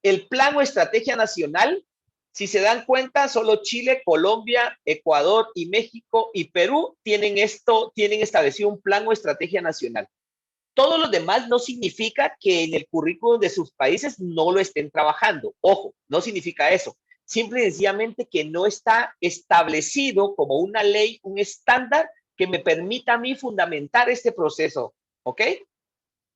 El plan o estrategia nacional, si se dan cuenta, solo Chile, Colombia, Ecuador y México y Perú tienen establecido un plan o estrategia nacional. Todos los demás no significa que en el currículum de sus países no lo estén trabajando. Ojo, no significa eso. Simple y sencillamente que no está establecido como una ley, un estándar que me permita a mí fundamentar este proceso. ¿Ok?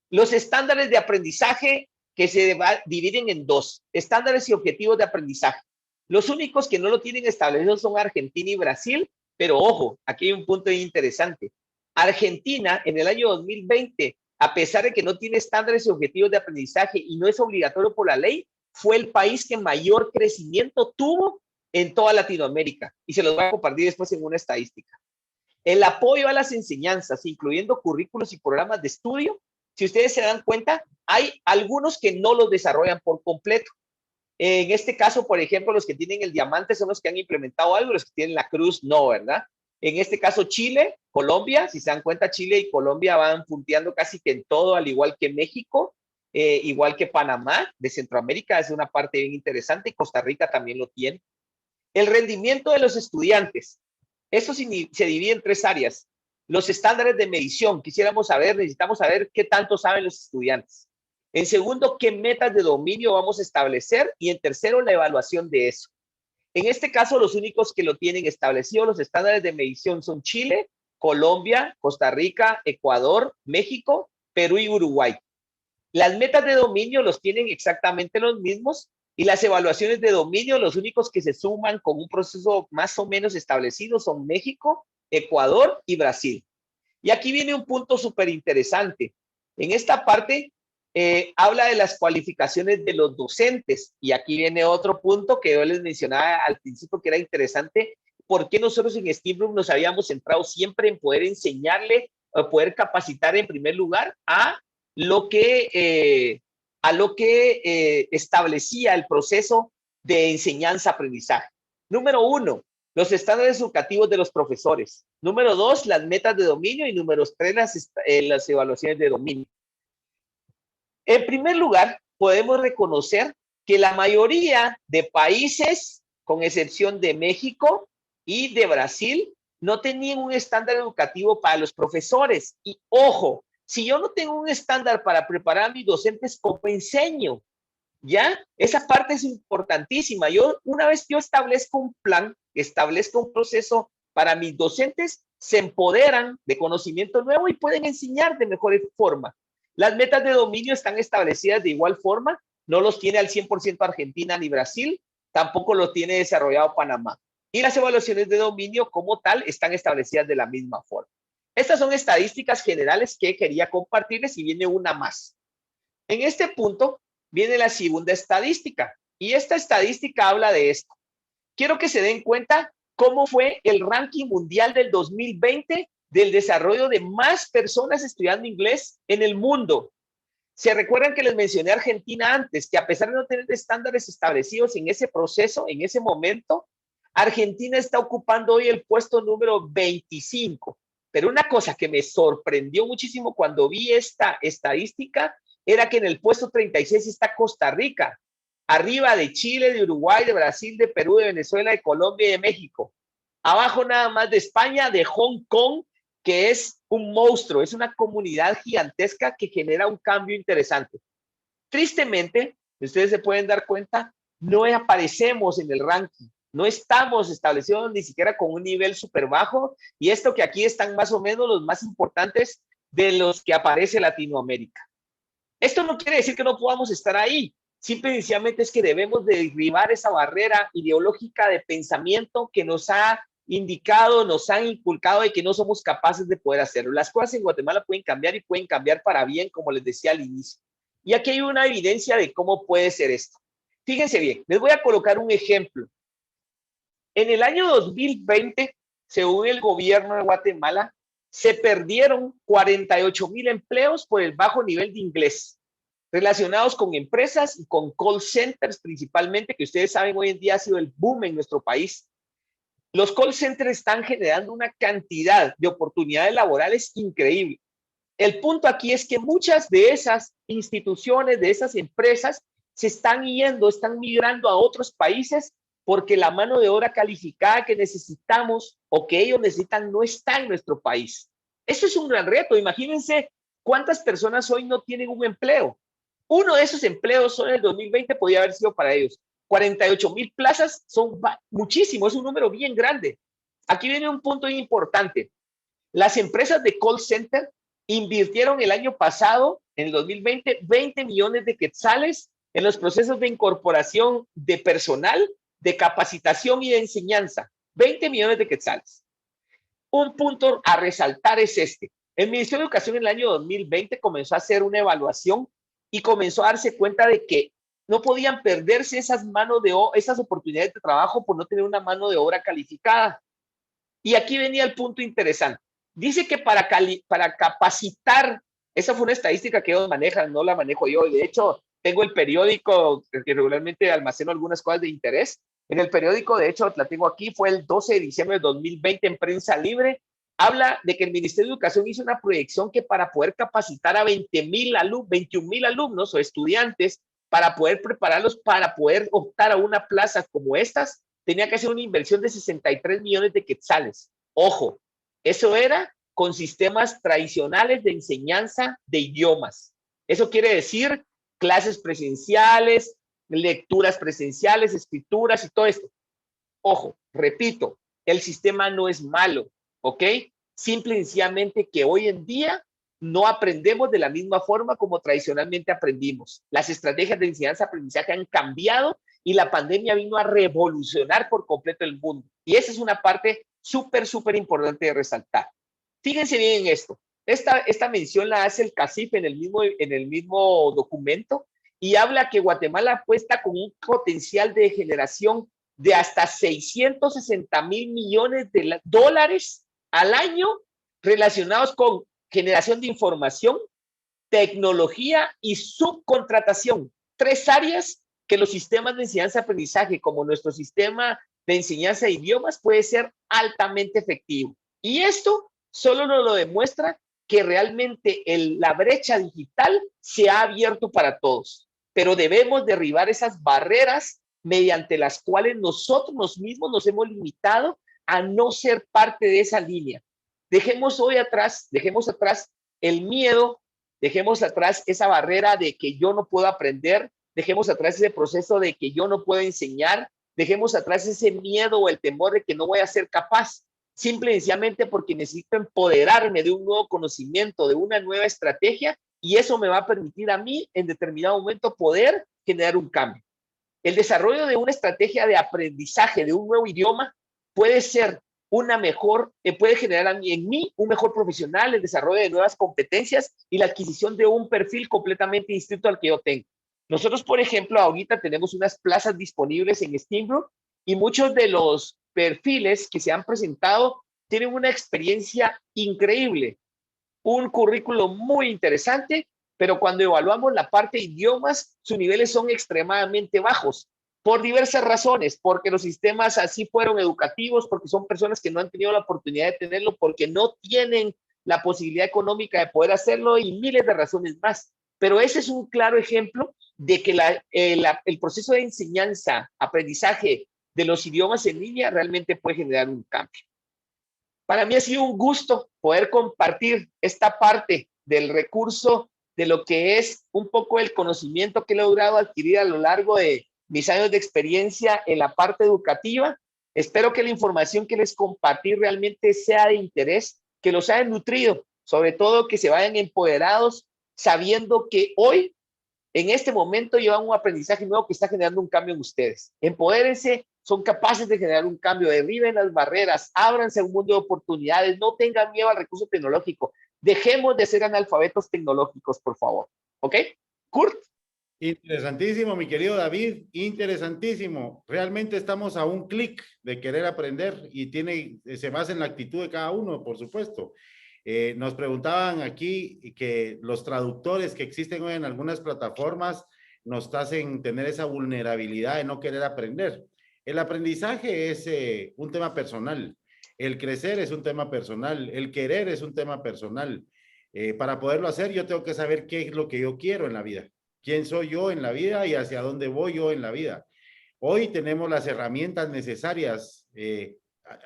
Los estándares de aprendizaje que se dividen en dos, estándares y objetivos de aprendizaje. Los únicos que no lo tienen establecido son Argentina y Brasil, pero ojo, aquí hay un punto interesante. Argentina en el año 2020, a pesar de que no tiene estándares y objetivos de aprendizaje y no es obligatorio por la ley, fue el país que mayor crecimiento tuvo en toda Latinoamérica. Y se los voy a compartir después en una estadística. El apoyo a las enseñanzas, incluyendo currículos y programas de estudio, si ustedes se dan cuenta, hay algunos que no los desarrollan por completo. En este caso, por ejemplo, los que tienen el diamante son los que han implementado algo, los que tienen la cruz no, ¿verdad? En este caso, Chile, Colombia, si se dan cuenta, Chile y Colombia van punteando casi que en todo, al igual que México, igual que Panamá, de Centroamérica, es una parte bien interesante, y Costa Rica también lo tiene. El rendimiento de los estudiantes, eso se divide en tres áreas. Los estándares de medición, necesitamos saber qué tanto saben los estudiantes. En segundo, qué metas de dominio vamos a establecer. Y en tercero, la evaluación de eso. En este caso, los únicos que lo tienen establecido, los estándares de medición son Chile, Colombia, Costa Rica, Ecuador, México, Perú y Uruguay. Las metas de dominio los tienen exactamente los mismos y las evaluaciones de dominio, los únicos que se suman con un proceso más o menos establecido son México, Ecuador y Brasil. Y aquí viene un punto súper interesante. En esta parte, habla de las cualificaciones de los docentes. Y aquí viene otro punto que yo les mencionaba al principio que era interesante. ¿Por qué nosotros en Steam Room nos habíamos centrado siempre en poder enseñarle o poder capacitar en primer lugar a lo que establecía el proceso de enseñanza-aprendizaje? Número 1, los estándares educativos de los profesores. Número 2, las metas de dominio. Y número 3, las evaluaciones de dominio. En primer lugar, podemos reconocer que la mayoría de países, con excepción de México y de Brasil, no tenían un estándar educativo para los profesores. Y ojo, si yo no tengo un estándar para preparar a mis docentes, ¿cómo enseño? ¿Ya? Esa parte es importantísima. Una vez que yo establezco un plan, establezco un proceso para mis docentes, se empoderan de conocimiento nuevo y pueden enseñar de mejor forma. Las metas de dominio están establecidas de igual forma, no los tiene al 100% Argentina ni Brasil, tampoco los tiene desarrollado Panamá. Y las evaluaciones de dominio como tal están establecidas de la misma forma. Estas son estadísticas generales que quería compartirles y viene una más. En este punto viene la segunda estadística y esta estadística habla de esto. Quiero que se den cuenta cómo fue el ranking mundial del 2020 del desarrollo de más personas estudiando inglés en el mundo. Se recuerdan que les mencioné a Argentina antes, que a pesar de no tener estándares establecidos en ese proceso, en ese momento, Argentina está ocupando hoy el puesto número 25. Pero una cosa que me sorprendió muchísimo cuando vi esta estadística era que en el puesto 36 está Costa Rica, arriba de Chile, de Uruguay, de Brasil, de Perú, de Venezuela, de Colombia y de México. Abajo nada más de España, de Hong Kong, que es un monstruo, es una comunidad gigantesca que genera un cambio interesante. Tristemente, ustedes se pueden dar cuenta, no aparecemos en el ranking, no estamos establecidos ni siquiera con un nivel súper bajo, y esto que aquí están más o menos los más importantes de los que aparece Latinoamérica. Esto no quiere decir que no podamos estar ahí, simple y sencillamente es que debemos de derribar esa barrera ideológica de pensamiento que nos ha indicado, nos han inculcado de que no somos capaces de poder hacerlo. Las cosas en Guatemala pueden cambiar y pueden cambiar para bien, como les decía al inicio. Y aquí hay una evidencia de cómo puede ser esto. Fíjense bien, les voy a colocar un ejemplo. En el año 2020, según el gobierno de Guatemala, se perdieron 48,000 empleos por el bajo nivel de inglés, relacionados con empresas y con call centers principalmente, que ustedes saben hoy en día ha sido el boom en nuestro país. Los call centers están generando una cantidad de oportunidades laborales increíble. El punto aquí es que muchas de esas instituciones, de esas empresas, se están yendo, están migrando a otros países porque la mano de obra calificada que necesitamos o que ellos necesitan no está en nuestro país. Eso es un gran reto. Imagínense cuántas personas hoy no tienen un empleo. Uno de esos empleos en el 2020 podía haber sido para ellos. 48,000 plazas son muchísimo, es un número bien grande. Aquí viene un punto importante. Las empresas de call center invirtieron el año pasado, en el 2020, 20 millones de quetzales en los procesos de incorporación de personal, de capacitación y de enseñanza. 20 millones de quetzales. Un punto a resaltar es este. El Ministerio de Educación en el año 2020 comenzó a hacer una evaluación y comenzó a darse cuenta de que no podían perderse esas oportunidades de trabajo por no tener una mano de obra calificada. Y aquí venía el punto interesante. Dice que para capacitar, esa fue una estadística que ellos manejan, no la manejo yo. De hecho, tengo el periódico que regularmente almaceno algunas cosas de interés. En el periódico, de hecho, la tengo aquí, fue el 12 de diciembre de 2020 en Prensa Libre. Habla de que el Ministerio de Educación hizo una proyección que para poder capacitar a 21,000 alumnos o estudiantes, para poder prepararlos para poder optar a una plaza como estas, tenía que hacer una inversión de 63 millones de quetzales. Ojo, eso era con sistemas tradicionales de enseñanza de idiomas. Eso quiere decir clases presenciales, lecturas presenciales, escrituras y todo esto. Ojo, repito, el sistema no es malo, ¿ok? Simple y sencillamente que hoy en día no aprendemos de la misma forma como tradicionalmente aprendimos. Las estrategias de enseñanza-aprendizaje han cambiado y la pandemia vino a revolucionar por completo el mundo. Y esa es una parte súper, súper importante de resaltar. Fíjense bien en esto. esta mención la hace el CACIF en el mismo documento y habla que Guatemala cuenta con un potencial de generación de hasta 660,000 millones de dólares al año relacionados con generación de información, tecnología y subcontratación. 3 áreas que los sistemas de enseñanza-aprendizaje, como nuestro sistema de enseñanza de idiomas, puede ser altamente efectivo. Y esto solo nos lo demuestra que realmente la brecha digital se ha abierto para todos, pero debemos derribar esas barreras mediante las cuales nosotros mismos nos hemos limitado a no ser parte de esa línea. Dejemos atrás el miedo, dejemos atrás esa barrera de que yo no puedo aprender, dejemos atrás ese proceso de que yo no puedo enseñar, dejemos atrás ese miedo o el temor de que no voy a ser capaz, simple y sencillamente porque necesito empoderarme de un nuevo conocimiento, de una nueva estrategia, y eso me va a permitir a mí en determinado momento poder generar un cambio. El desarrollo de una estrategia de aprendizaje de un nuevo idioma puede ser puede generar en mí un mejor profesional, el desarrollo de nuevas competencias y la adquisición de un perfil completamente distinto al que yo tengo. Nosotros, por ejemplo, ahorita tenemos unas plazas disponibles en Steambrook y muchos de los perfiles que se han presentado tienen una experiencia increíble, un currículo muy interesante, pero cuando evaluamos la parte de idiomas, sus niveles son extremadamente bajos por diversas razones, porque los sistemas así fueron educativos, porque son personas que no han tenido la oportunidad de tenerlo, porque no tienen la posibilidad económica de poder hacerlo y miles de razones más. Pero ese es un claro ejemplo de que el proceso de enseñanza, aprendizaje de los idiomas en línea realmente puede generar un cambio. Para mí ha sido un gusto poder compartir esta parte del recurso de lo que es un poco el conocimiento que he logrado adquirir a lo largo de mis años de experiencia en la parte educativa. Espero que la información que les compartí realmente sea de interés, que los haya nutrido, sobre todo que se vayan empoderados, sabiendo que hoy, en este momento, llevan un aprendizaje nuevo que está generando un cambio en ustedes. Empodérense, son capaces de generar un cambio, derriben las barreras, ábranse a un mundo de oportunidades, no tengan miedo al recurso tecnológico, dejemos de ser analfabetos tecnológicos, por favor. ¿Ok? Kurt. Interesantísimo, mi querido David, interesantísimo. Realmente estamos a un clic de querer aprender y se basa en la actitud de cada uno, por supuesto. Nos preguntaban aquí que los traductores que existen hoy en algunas plataformas nos hacen tener esa vulnerabilidad de no querer aprender. El aprendizaje es un tema personal, el crecer es un tema personal, el querer es un tema personal. Para poderlo hacer, yo tengo que saber qué es lo que yo quiero en la vida, quién soy yo en la vida y hacia dónde voy yo en la vida. Hoy tenemos las herramientas necesarias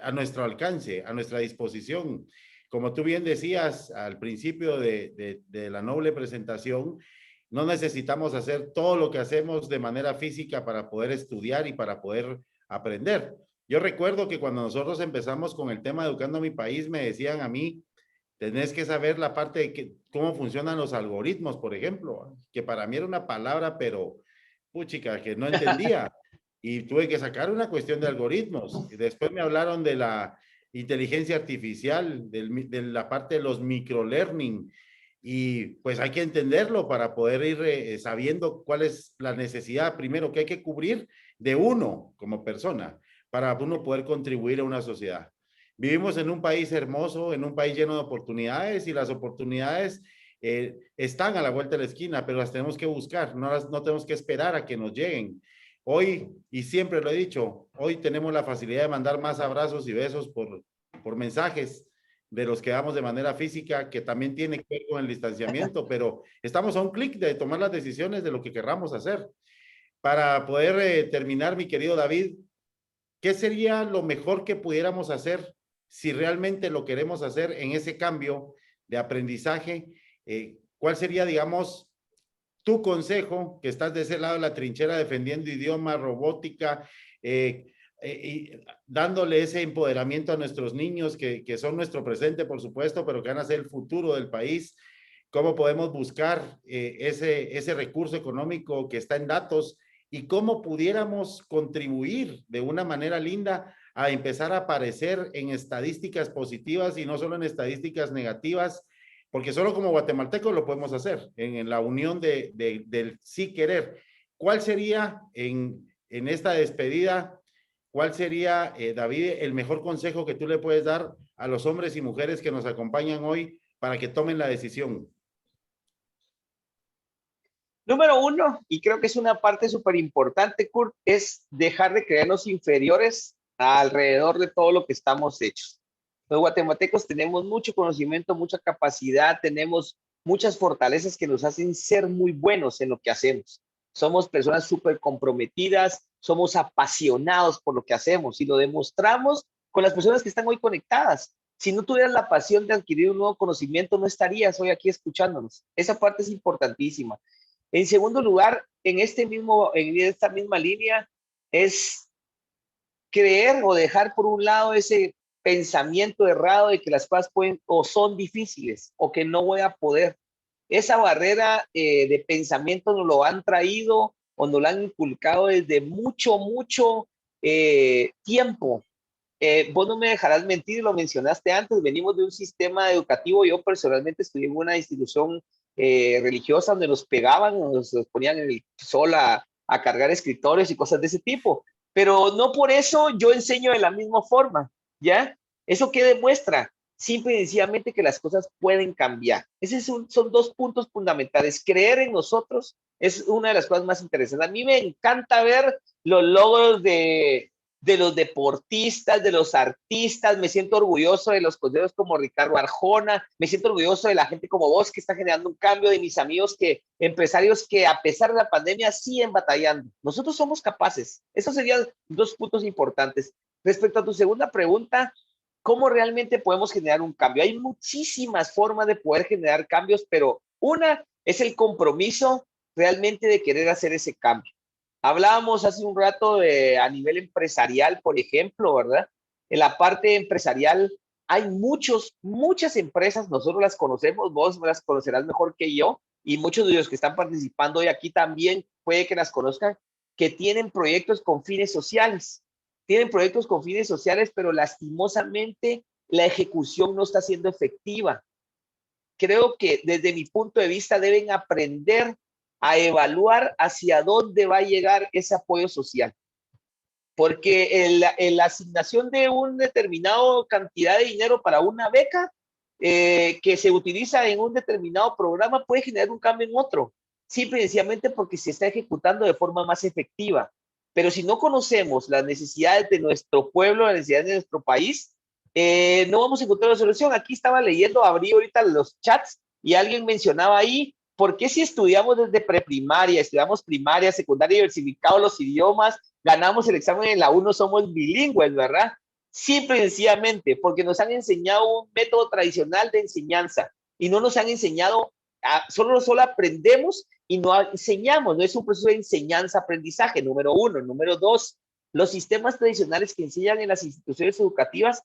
a nuestro alcance, a nuestra disposición. Como tú bien decías al principio de la noble presentación, no necesitamos hacer todo lo que hacemos de manera física para poder estudiar y para poder aprender. Yo recuerdo que cuando nosotros empezamos con el tema Educando a mi País, me decían a mí, tenés que saber la parte de cómo funcionan los algoritmos, por ejemplo, que para mí era una palabra, pero puchica, que no entendía. Y tuve que sacar una cuestión de algoritmos. Y después me hablaron de la inteligencia artificial, de la parte de los microlearning. Y pues hay que entenderlo para poder ir sabiendo cuál es la necesidad primero que hay que cubrir de uno como persona para uno poder contribuir a una sociedad. Vivimos en un país hermoso, en un país lleno de oportunidades y las oportunidades están a la vuelta de la esquina, pero las tenemos que buscar, no tenemos que esperar a que nos lleguen. Hoy, y siempre lo he dicho, hoy tenemos la facilidad de mandar más abrazos y besos por mensajes de los que damos de manera física, que también tiene que ver con el distanciamiento, pero estamos a un clic de tomar las decisiones de lo que querramos hacer. Para poder terminar, mi querido David, ¿qué sería lo mejor que pudiéramos hacer si realmente lo queremos hacer en ese cambio de aprendizaje? ¿Cuál sería, digamos, tu consejo, que estás de ese lado de la trinchera defendiendo idioma, robótica, y dándole ese empoderamiento a nuestros niños que son nuestro presente, por supuesto, pero que van a ser el futuro del país? ¿Cómo podemos buscar ese recurso económico que está en datos y cómo pudiéramos contribuir de una manera linda a empezar a aparecer en estadísticas positivas y no solo en estadísticas negativas porque solo como guatemaltecos lo podemos hacer, en la unión del sí querer. ¿Cuál sería en esta despedida, cuál sería, David, el mejor consejo que tú le puedes dar a los hombres y mujeres que nos acompañan hoy para que tomen la decisión? Número uno, y creo que es una parte súper importante, Kurt, es dejar de creernos inferiores alrededor de todo lo que estamos hechos. Los guatemaltecos tenemos mucho conocimiento, mucha capacidad, tenemos muchas fortalezas que nos hacen ser muy buenos en lo que hacemos. Somos personas súper comprometidas, somos apasionados por lo que hacemos y lo demostramos con las personas que están hoy conectadas. Si no tuvieras la pasión de adquirir un nuevo conocimiento, no estarías hoy aquí escuchándonos. Esa parte es importantísima. En segundo lugar, en esta misma línea, es creer o dejar por un lado ese pensamiento errado de que las cosas pueden o son difíciles o que no voy a poder. Esa barrera de pensamiento nos lo han traído o nos lo han inculcado desde mucho tiempo. Vos no me dejarás mentir, lo mencionaste antes, venimos de un sistema educativo, yo personalmente estudié en una institución religiosa donde nos pegaban, nos ponían en el sol a cargar escritorios y cosas de ese tipo, pero no por eso yo enseño de la misma forma, ¿ya? ¿Eso qué demuestra? Simple y sencillamente que las cosas pueden cambiar. Son dos puntos fundamentales. Creer en nosotros es una de las cosas más interesantes. A mí me encanta ver los logros de los deportistas, de los artistas, me siento orgulloso de los cocheros como Ricardo Arjona, me siento orgulloso de la gente como vos que está generando un cambio, de mis amigos empresarios que a pesar de la pandemia siguen batallando. Nosotros somos capaces. Esos serían dos puntos importantes. Respecto a tu segunda pregunta, ¿cómo realmente podemos generar un cambio? Hay muchísimas formas de poder generar cambios, pero una es el compromiso realmente de querer hacer ese cambio. Hablábamos hace un rato a nivel empresarial, por ejemplo, ¿verdad? En la parte empresarial hay muchas empresas, nosotros las conocemos, vos las conocerás mejor que yo, y muchos de los que están participando hoy aquí también puede que las conozcan, que tienen proyectos con fines sociales. Tienen proyectos con fines sociales, pero lastimosamente la ejecución no está siendo efectiva. Creo que desde mi punto de vista deben aprender a evaluar hacia dónde va a llegar ese apoyo social. Porque la asignación de una determinada cantidad de dinero para una beca que se utiliza en un determinado programa puede generar un cambio en otro, simple y sencillamente porque se está ejecutando de forma más efectiva. Pero si no conocemos las necesidades de nuestro pueblo, las necesidades de nuestro país, no vamos a encontrar la solución. Aquí estaba leyendo, abrí ahorita los chats y alguien mencionaba ahí, ¿por qué si estudiamos desde preprimaria, estudiamos primaria, secundaria, diversificado los idiomas, ganamos el examen en la 1, somos bilingües, ¿verdad? Simple y sencillamente, porque nos han enseñado un método tradicional de enseñanza y no nos han enseñado, solo aprendemos y no enseñamos, no es un proceso de enseñanza-aprendizaje, número uno. Número dos, los sistemas tradicionales que enseñan en las instituciones educativas,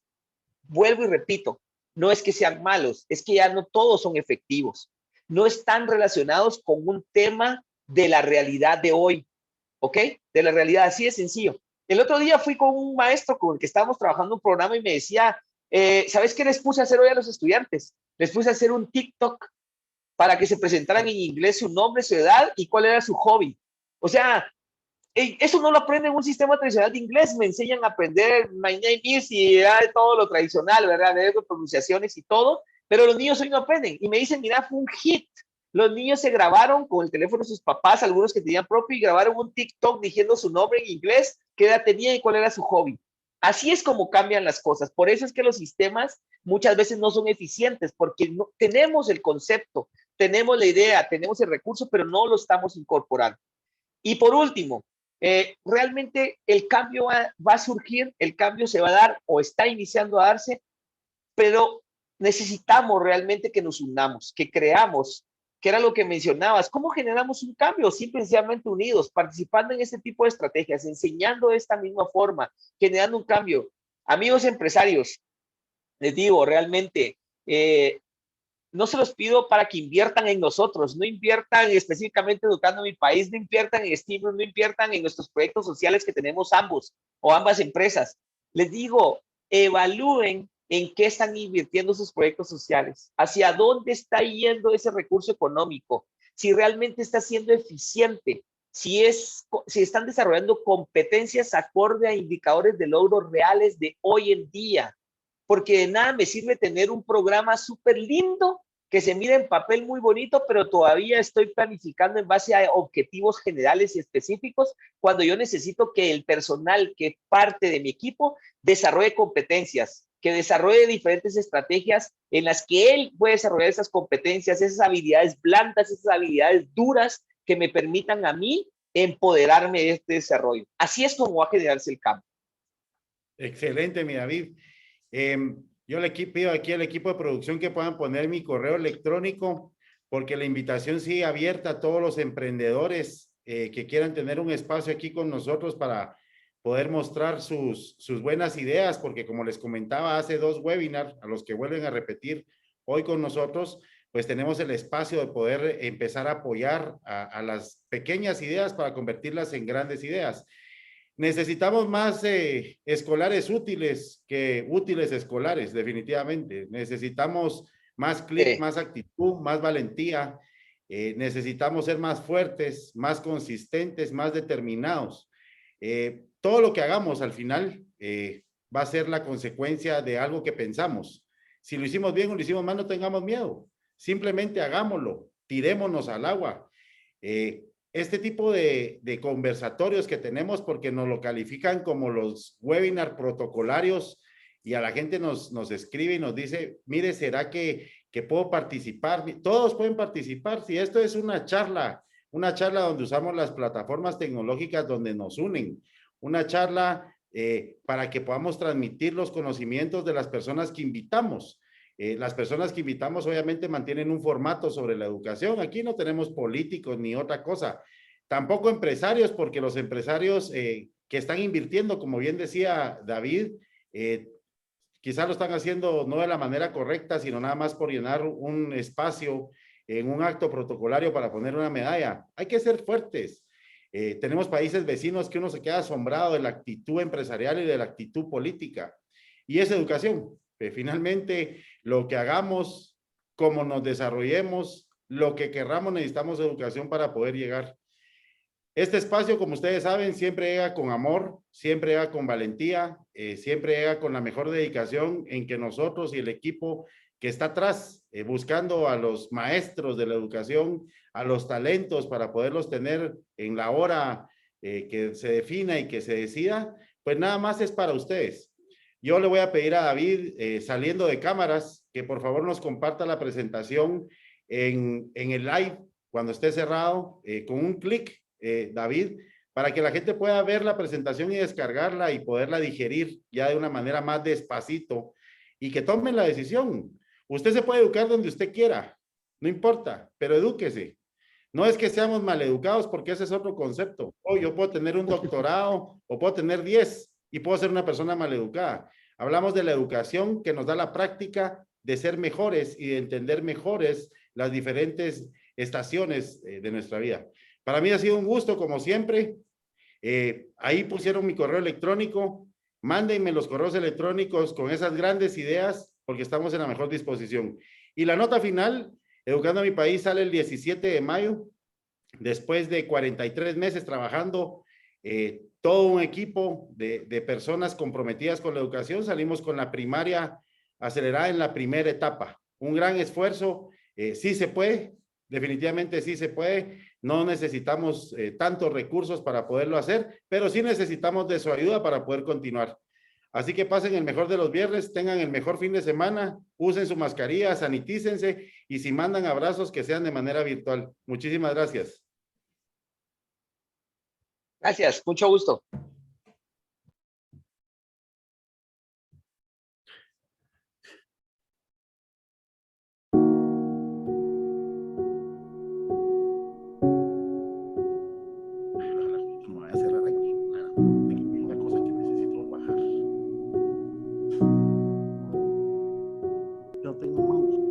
vuelvo y repito, no es que sean malos, es que ya no todos son efectivos, no están relacionados con un tema de la realidad de hoy, ¿ok? De la realidad, así de sencillo. El otro día fui con un maestro con el que estábamos trabajando un programa y me decía, ¿sabes qué les puse a hacer hoy a los estudiantes? Les puse a hacer un TikTok para que se presentaran en inglés su nombre, su edad y cuál era su hobby. O sea, eso no lo aprenden en un sistema tradicional de inglés, me enseñan a aprender my name is y todo lo tradicional, ¿verdad? De pronunciaciones y todo, pero los niños hoy no aprenden. Y me dicen, mira, fue un hit. Los niños se grabaron con el teléfono de sus papás, algunos que tenían propio, y grabaron un TikTok diciendo su nombre en inglés, qué edad tenía y cuál era su hobby. Así es como cambian las cosas. Por eso es que los sistemas muchas veces no son eficientes, porque no, tenemos el concepto, tenemos la idea, tenemos el recurso, pero no lo estamos incorporando. Y por último, realmente el cambio va a surgir, el cambio se va a dar o está iniciando a darse, pero necesitamos realmente que nos unamos, que creamos, que era lo que mencionabas. ¿Cómo generamos un cambio? Simplemente unidos, participando en este tipo de estrategias, enseñando de esta misma forma, generando un cambio. Amigos empresarios, les digo, realmente, no se los pido para que inviertan en nosotros, no inviertan específicamente educando a mi país, no inviertan en Steam, no inviertan en nuestros proyectos sociales que tenemos ambos o ambas empresas. Les digo, evalúen en qué están invirtiendo sus proyectos sociales, hacia dónde está yendo ese recurso económico, si realmente está siendo eficiente, si están desarrollando competencias acorde a indicadores de logros reales de hoy en día. Porque de nada me sirve tener un programa súper lindo que se mira en papel muy bonito, pero todavía estoy planificando en base a objetivos generales y específicos, cuando yo necesito que el personal que parte de mi equipo desarrolle competencias, que desarrolle diferentes estrategias en las que él puede desarrollar esas competencias, esas habilidades blandas, esas habilidades duras que me permitan a mí empoderarme de este desarrollo. Así es como va a generarse el cambio. Excelente, mi David. Yo le pido aquí al equipo de producción que puedan poner mi correo electrónico, porque la invitación sigue abierta a todos los emprendedores que quieran tener un espacio aquí con nosotros para poder mostrar sus buenas ideas, porque como les comentaba hace 2 webinars, a los que vuelven a repetir hoy con nosotros, pues tenemos el espacio de poder empezar a apoyar a las pequeñas ideas para convertirlas en grandes ideas. Necesitamos más escolares útiles que útiles escolares, definitivamente. Necesitamos más clic, más actitud, más valentía. Necesitamos ser más fuertes, más consistentes, más determinados. Todo lo que hagamos al final va a ser la consecuencia de algo que pensamos. Si lo hicimos bien o lo hicimos mal, no tengamos miedo. Simplemente hagámoslo, tirémonos al agua. Este tipo de conversatorios que tenemos, porque nos lo califican como los webinar protocolarios, y a la gente nos escribe y nos dice, mire, ¿será que puedo participar? Todos pueden participar. Si esto es una charla donde usamos las plataformas tecnológicas donde nos unen, una charla para que podamos transmitir los conocimientos de las personas que invitamos. Las personas que invitamos obviamente mantienen un formato sobre la educación. Aquí no tenemos políticos ni otra cosa. Tampoco empresarios, porque los empresarios que están invirtiendo, como bien decía David, quizás lo están haciendo no de la manera correcta, sino nada más por llenar un espacio en un acto protocolario para poner una medalla. Hay que ser fuertes. Tenemos países vecinos que uno se queda asombrado de la actitud empresarial y de la actitud política. Y es educación. Finalmente, lo que hagamos, cómo nos desarrollemos, lo que querramos, necesitamos educación para poder llegar. Este espacio, como ustedes saben, siempre llega con amor, siempre llega con valentía, siempre llega con la mejor dedicación en que nosotros y el equipo que está atrás, buscando a los maestros de la educación, a los talentos para poderlos tener en la hora que se defina y que se decida, pues nada más es para ustedes. Yo le voy a pedir a David, saliendo de cámaras, que por favor nos comparta la presentación en el live, cuando esté cerrado, con un clic, David, para que la gente pueda ver la presentación y descargarla y poderla digerir ya de una manera más despacito y que tomen la decisión. Usted se puede educar donde usted quiera, no importa, pero edúquese. No es que seamos maleducados, porque ese es otro concepto. Yo puedo tener un doctorado o puedo tener 10 y puedo ser una persona maleducada. Hablamos de la educación que nos da la práctica de ser mejores y de entender mejores las diferentes estaciones de nuestra vida. Para mí ha sido un gusto, como siempre. Ahí pusieron mi correo electrónico. Mándenme los correos electrónicos con esas grandes ideas, porque estamos en la mejor disposición. Y la nota final, Educando a mi País, sale el 17 de mayo, después de 43 meses trabajando, todo un equipo de personas comprometidas con la educación. Salimos con la primaria acelerada en la primera etapa. Un gran esfuerzo. Sí se puede, definitivamente sí se puede. No necesitamos tantos recursos para poderlo hacer, pero sí necesitamos de su ayuda para poder continuar. Así que pasen el mejor de los viernes, tengan el mejor fin de semana, usen su mascarilla, sanitícense, y si mandan abrazos, que sean de manera virtual. Muchísimas gracias. Gracias, mucho gusto. Me voy a cerrar aquí. Una cosa que necesito bajar. Yo tengo mouse.